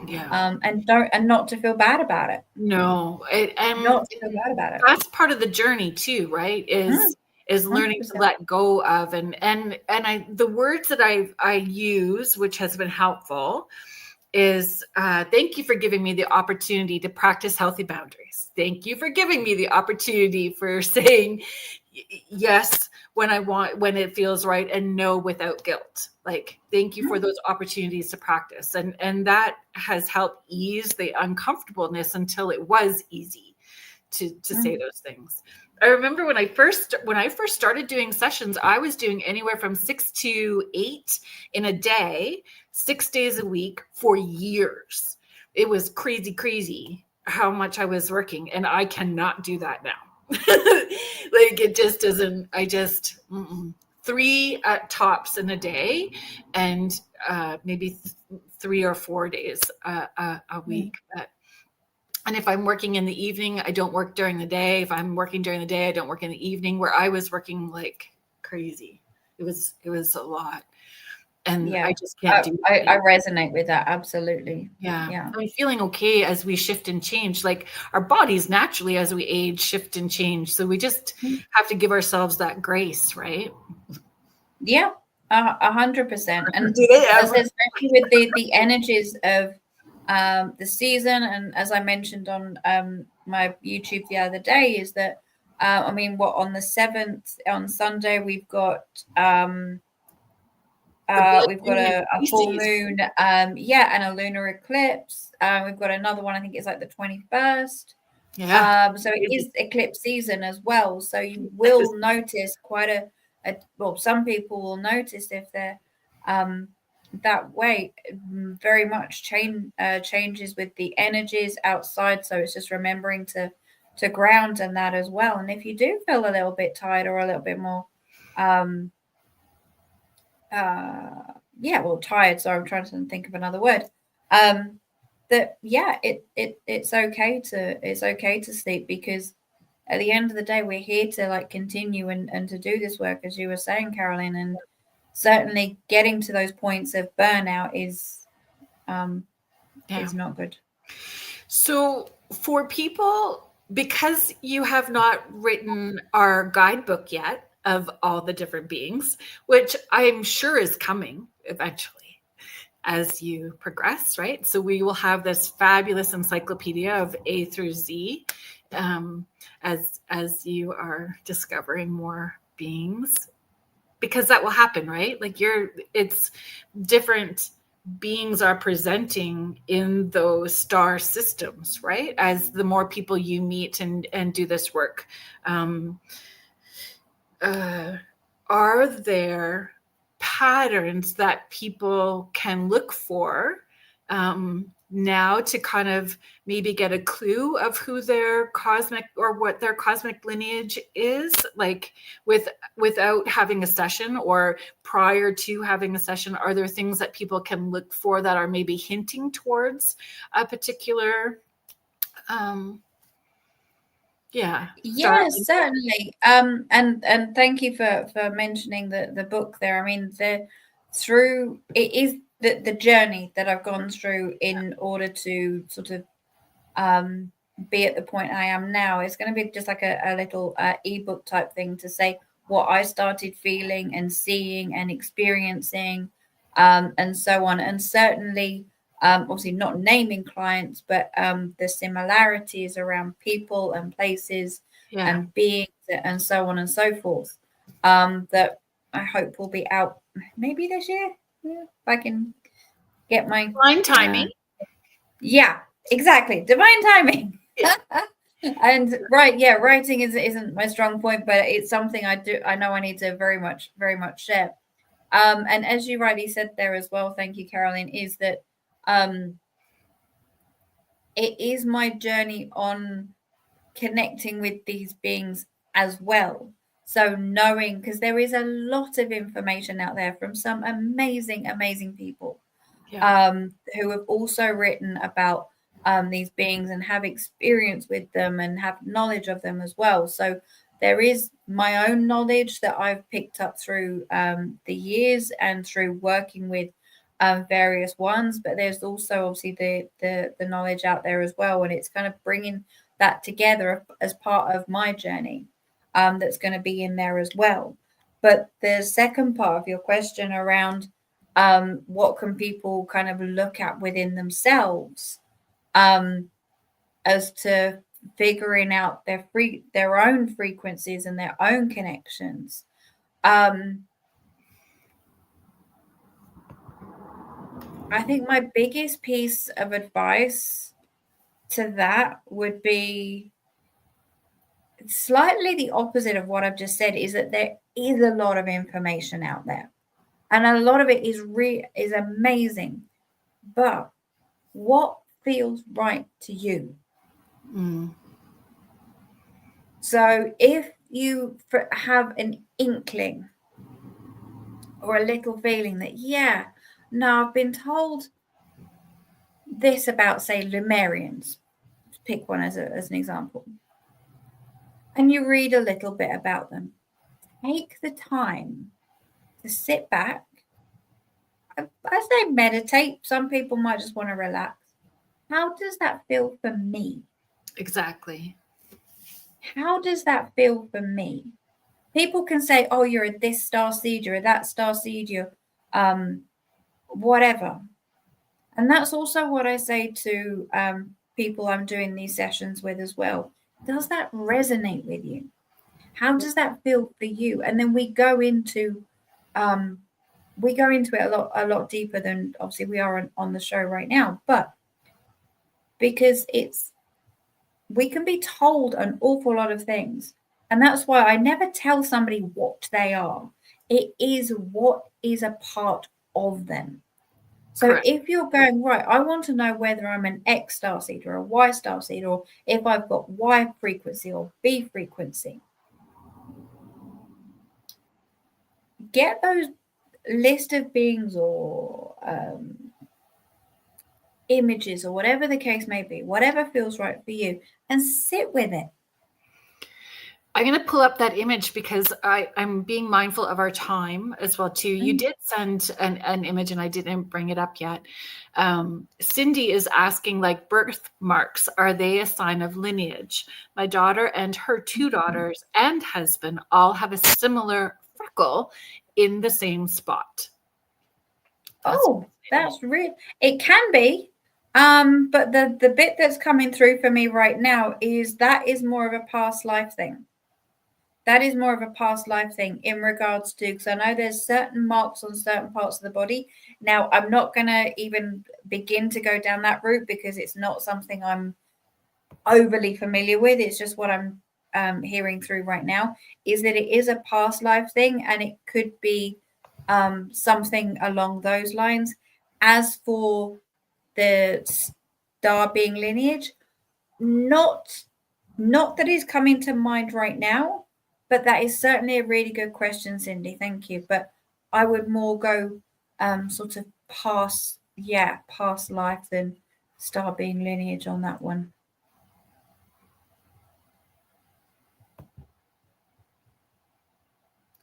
Yeah. And not to feel bad about it. No, Not to feel bad about it. That's part of the journey too, right? Is learning 100%. to let go of, and the words that I use, which has been helpful, is thank you for giving me the opportunity to practice healthy boundaries. Thank you for giving me the opportunity for saying yes when I want, when it feels right, and no without guilt. Like, thank you for those opportunities to practice. And that has helped ease the uncomfortableness until it was easy to say those things. I remember when I first started doing sessions, I was doing anywhere from 6 to 8 in a day, 6 days a week for years. It was crazy how much I was working, and I cannot do that now. Like, it just doesn't. 3 tops in a day, and maybe 3 or 4 days a week. And if I'm working in the evening, I don't work during the day. If I'm working during the day, I don't work in the evening. Where I was working like crazy. It was a lot. And I just can't do it. I resonate with that. Absolutely. Yeah. I'm feeling okay as we shift and change. Like, our bodies naturally, as we age, shift and change. So we just have to give ourselves that grace, right? Yeah, 100%. And especially with the energies of the season, and as I mentioned on my YouTube the other day, is that I mean, on the 7th on Sunday we've got a full moon, and a lunar eclipse. We've got another one, I think it's like the 21st. Yeah. So it is eclipse season as well. So you will notice quite some people will notice if they're that way, very much changes with the energies outside. So it's just remembering to ground in that as well. And if you do feel a little bit tired or a little bit more tired, so I'm trying to think of another word, it's okay to sleep, because at the end of the day we're here to like continue and to do this work, as you were saying, Kerrilynn, and certainly getting to those points of burnout is not good. So for people, because you have not written our guidebook yet of all the different beings, which I'm sure is coming eventually, as you progress, right? So we will have this fabulous encyclopedia of A through Z as you are discovering more beings, because that will happen, right? Like it's different beings are presenting in those star systems, right? As the more people you meet and do this work, are there patterns that people can look for now to kind of maybe get a clue of who their cosmic or what their cosmic lineage is, like without having a session or prior to having a session? Are there things that people can look for that are maybe hinting towards a particular certainly. And thank you for mentioning the book there. I mean, it is the journey that I've gone through in order to sort of be at the point I am now. It's going to be just like a little ebook type thing to say what I started feeling and seeing and experiencing, and so on. And certainly, obviously not naming clients, but the similarities around people and places and beings and so on and so forth, that I hope will be out maybe this year. Yeah, if I can get my divine timing. Yeah, exactly. Divine timing. Yeah. And writing isn't my strong point, but it's something I know I need to very much share. And as you rightly said there as well, thank you, Kerrilynn, is that it is my journey on connecting with these beings as well. So knowing, because there is a lot of information out there from some amazing people who have also written about these beings and have experience with them and have knowledge of them as well. So there is my own knowledge that I've picked up through the years and through working with various ones, but there's also obviously the knowledge out there as well, and it's kind of bringing that together as part of my journey that's going to be in there as well. But the second part of your question around what can people kind of look at within themselves as to figuring out their own frequencies and their own connections. I think my biggest piece of advice to that would be slightly the opposite of what I've just said, is that there is a lot of information out there. And a lot of it is amazing. But what feels right to you? So if you have an inkling or a little feeling that, I've been told this about, say, Lemurians, pick one as an example, and you read a little bit about them, take the time to sit back. As they meditate, some people might just want to relax. How does that feel for me? Exactly. How does that feel for me? People can say, oh, you're a this star seed, you're a that star seed, you're whatever. And that's also what I say to people I'm doing these sessions with as well. Does that resonate with you? How does that feel for you? And then we go into it a lot deeper than obviously we are on the show right now, but because we can be told an awful lot of things. And that's why I never tell somebody what they are. It is what is a part of them. So Correct. If you're going, right, I want to know whether I'm an X star seed or a Y star seed, or if I've got Y frequency or B frequency, get those list of beings or images or whatever the case may be, whatever feels right for you, and sit with it. I'm going to pull up that image because I'm being mindful of our time as well too. You did send an image and I didn't bring it up yet. Cindy is asking, like, birthmarks, are they a sign of lineage? My daughter and her two daughters and husband all have a similar freckle in the same spot. Oh, that's real. It can be. But the bit that's coming through for me right now is that is more of a past life thing. That is more of a past life thing in regards to, because I know there's certain marks on certain parts of the body. Now, I'm not going to even begin to go down that route because it's not something I'm overly familiar with. It's just what I'm hearing through right now, is that it is a past life thing, and it could be something along those lines. As for the star being lineage, not that is coming to mind right now, but that is certainly a really good question, Cindy. Thank you. But I would more go sort of past life than star being lineage on that one.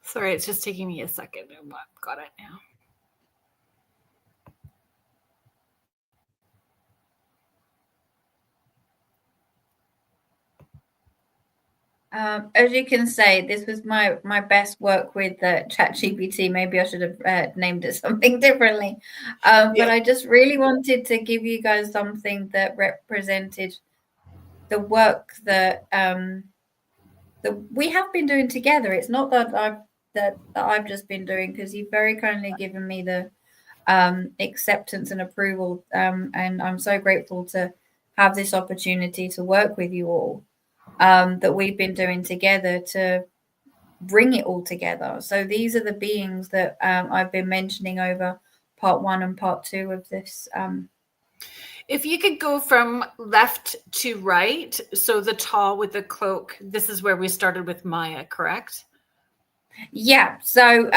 Sorry, it's just taking me a second. I've got it now. As you can say, this was my best work with ChatGPT. Maybe I should have named it something differently. But I just really wanted to give you guys something that represented the work that we have been doing together. It's not that I've just been doing, because you've very kindly given me the acceptance and approval, and I'm so grateful to have this opportunity to work with you all. That we've been doing together to bring it all together. So these are the beings that I've been mentioning over part 1 and part 2 of this. If you could go from left to right, so the tall with the cloak, this is where we started with Miah, correct? Yeah. So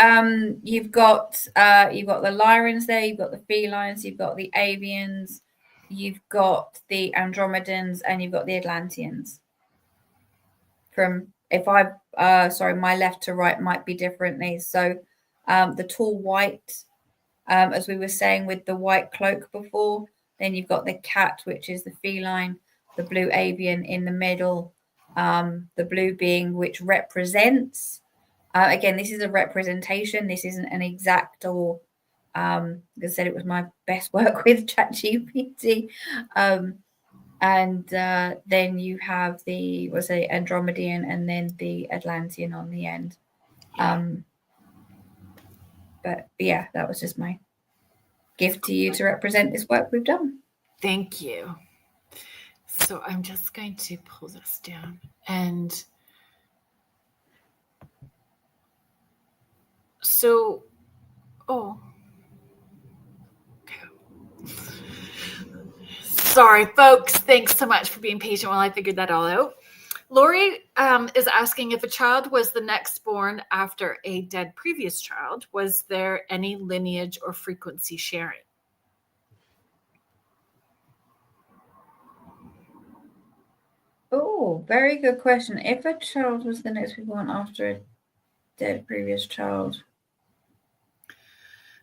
you've got the Lyrans there, you've got the felines, you've got the avians, you've got the Andromedans, and you've got the Atlanteans. From my left to right might be differently. So the tall white, as we were saying with the white cloak before, then you've got the cat, which is the feline, the blue avian in the middle, the blue being which represents, again, this is a representation. This isn't an exact, or like I said, it was my best work with ChatGPT. And then you have the Andromedian, and then the Atlantean on the end. But yeah, that was just my gift to you to represent this work we've done. Thank you. So I'm just going to pull this down, and so, sorry, folks. Thanks so much for being patient while I figured that all out. Lori is asking, if a child was the next born after a dead previous child, was there any lineage or frequency sharing? Oh, very good question. If a child was the next born after a dead previous child.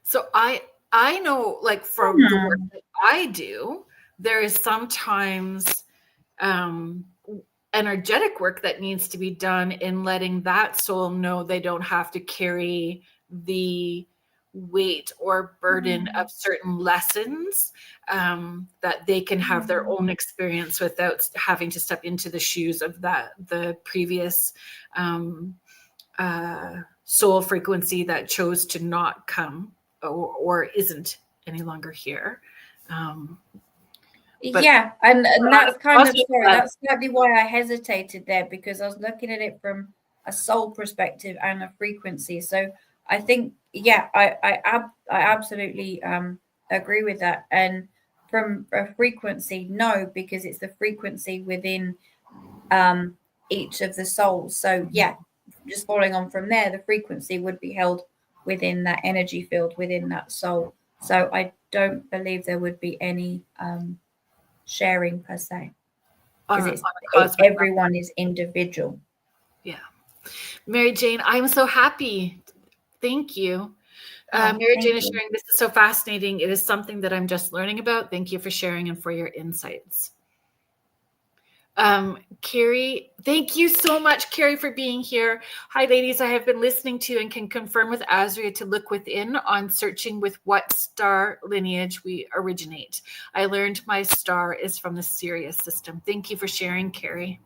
So I know, like, from the work that I do, there is sometimes energetic work that needs to be done in letting that soul know they don't have to carry the weight or burden of certain lessons, that they can have their own experience without having to step into the shoes of the previous soul frequency that chose to not come or isn't any longer here. Yeah, and that's kind of, sorry, that's exactly why I hesitated there, because I was looking at it from a soul perspective and a frequency. So I think, yeah, I absolutely agree with that. And from a frequency, no, because it's the frequency within each of the souls. So yeah, just following on from there, the frequency would be held within that energy field, within that soul. So I don't believe there would be any sharing per se, because everyone is individual. Yeah. Mary Jane, I'm so happy. Thank you. Mary Jane is sharing, this is so fascinating. It is something that I'm just learning about. Thank you for sharing and for your insights. Carrie, thank you so much, Carrie, for being here. Hi, ladies. I have been listening to and can confirm with Asria to look within on searching with what star lineage we originate. I learned my star is from the Sirius system. Thank you for sharing, Carrie.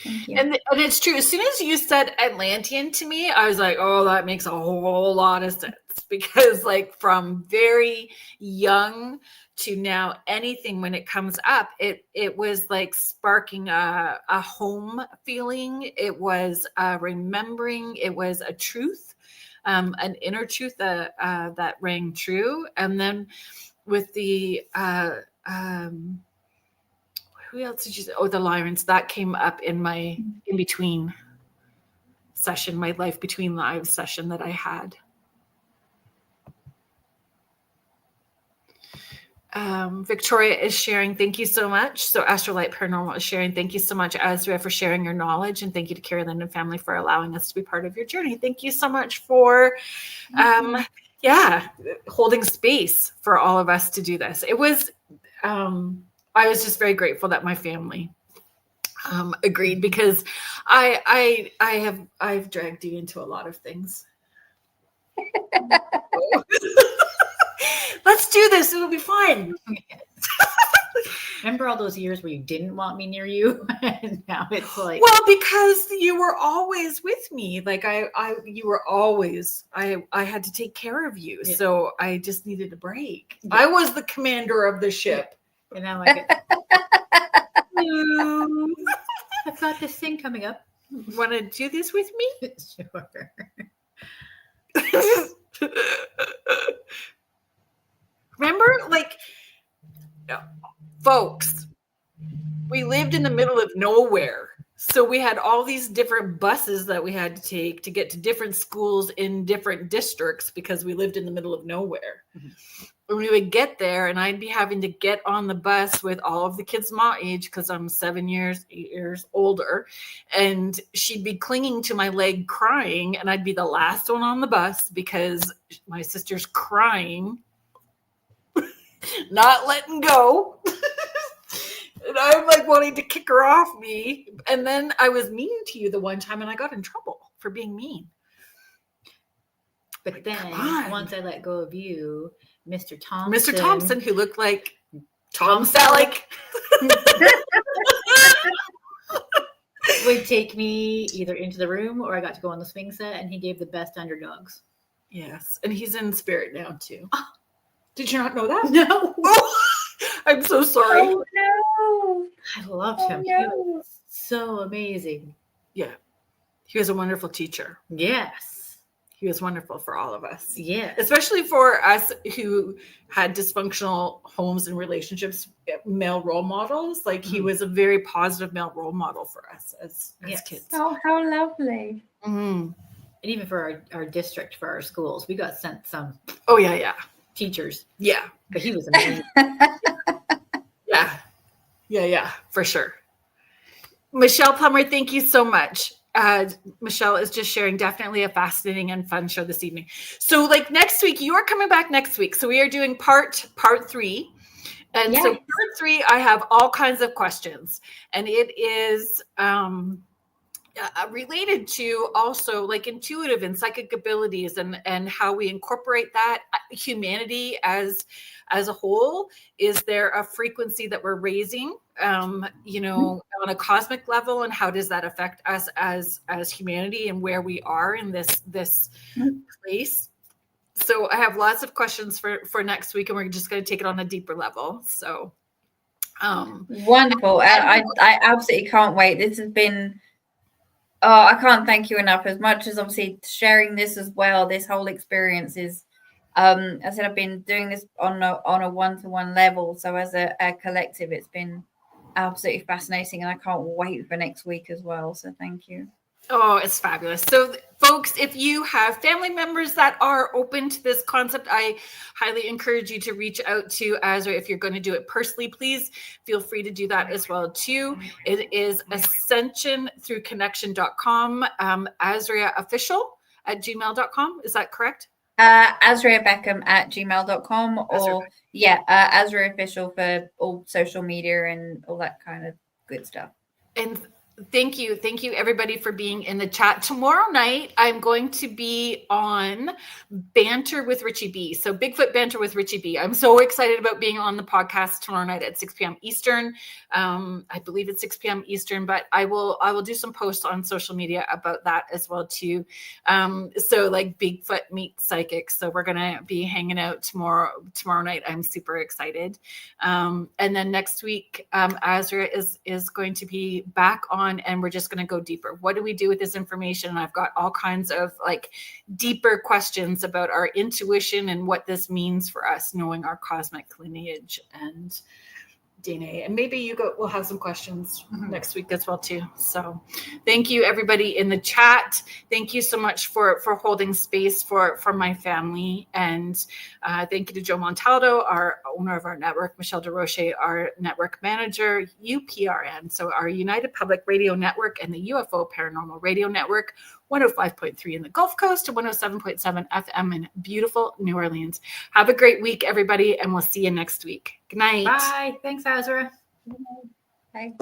Thank you. And it's true. As soon as you said Atlantean to me, I was like, oh, that makes a whole lot of sense. Because like from very young to now, anything when it comes up, it was like sparking a home feeling. It was remembering. It was a truth, an inner truth that rang true. And then with the who else did you say? Oh, the Lyrans. That came up in my in-between session, my life between lives session that I had. Victoria is sharing. Thank you so much. So Astrolight Paranormal is sharing. Thank you so much, Asria, for sharing your knowledge. And thank you to Kerrilynn and family for allowing us to be part of your journey. Thank you so much for holding space for all of us to do this. It was I was just very grateful that my family agreed, because I've dragged you into a lot of things. Let's do this. It'll be fun. Remember all those years where you didn't want me near you? And now it's like, well, because you were always with me. Like you were always, I had to take care of you. Yeah. So I just needed a break. Yeah. I was the commander of the ship. And now I get, I've got this thing coming up. Want to do this with me? Sure. Remember, like, folks, we lived in the middle of nowhere. So we had all these different buses that we had to take to get to different schools in different districts, because we lived in the middle of nowhere. Mm-hmm. And we would get there, and I'd be having to get on the bus with all of the kids my age, because I'm 8 years older. And she'd be clinging to my leg crying, and I'd be the last one on the bus because my sister's crying, not letting go. And I'm like wanting to kick her off me. And then I was mean to you the one time, and I got in trouble for being mean. But then once I let go of you, Mr. Thompson, who looked like Tom Selleck, would take me either into the room, or I got to go on the swing set, and he gave the best underdogs. Yes. And he's in spirit now too. Oh, did you not know that? No. Oh, I'm so sorry. Oh, no. I loved him. No. He was so amazing. Yeah. He was a wonderful teacher. Yes. He was wonderful for all of us. Yeah. Especially for us who had dysfunctional homes and relationships, male role models. Like he was a very positive male role model for us as kids. Oh, how lovely. Mm-hmm. And even for our district, for our schools, we got sent some. Oh, yeah. Teachers. Yeah. But he was amazing. Yeah, for sure. Michelle Plummer, thank you so much. Michelle is just sharing, definitely a fascinating and fun show this evening. So like next week, you are coming back next week. So we are doing part 3. And so part 3, I have all kinds of questions, and it is related to also like intuitive and psychic abilities and how we incorporate that humanity as a whole. Is there a frequency that we're raising, on a cosmic level, and how does that affect us as humanity and where we are in this place? So I have lots of questions for next week, and we're just going to take it on a deeper level. So wonderful. I absolutely can't wait. This has been, I can't thank you enough. As much as obviously sharing this as well, this whole experience is, I said, I've been doing this on a one-to-one level. So as a collective, it's been absolutely fascinating, and I can't wait for next week as well. So thank you. Oh, it's fabulous. So folks, if you have family members that are open to this concept, I highly encourage you to reach out to Asria. If you're going to do it personally, please feel free to do that as well too. It is ascensionthroughconnection.com, AsriaOfficial@gmail.com. Is that correct? Asria Beckham at gmail.com or Asria Official for all social media and all that kind of good stuff. And thank you everybody for being in the chat. Tomorrow night I'm going to be on Banter with Richie B. So Bigfoot Banter with Richie B. I'm so excited about being on the podcast tomorrow night at 6 p.m. Eastern. I believe it's 6 p.m. Eastern, but I will do some posts on social media about that as well too. So like Bigfoot meets psychics. So we're gonna be hanging out tomorrow night. I'm super excited. And then next week, Asria is going to be back on, and we're just going to go deeper. What do we do with this information? And I've got all kinds of like deeper questions about our intuition and what this means for us, knowing our cosmic lineage and DNA. And maybe we'll have some questions next week as well too. So thank you everybody in the chat. Thank you so much for holding space for my family. And thank you to Joe Montaldo, our owner of our network, Michelle DeRoche, our network manager, UPRN, so our United Public Radio Network and the UFO Paranormal Radio Network, 105.3 in the Gulf Coast to 107.7 FM in beautiful New Orleans. Have a great week, everybody, and we'll see you next week. Good night. Bye. Thanks, Asria. Bye.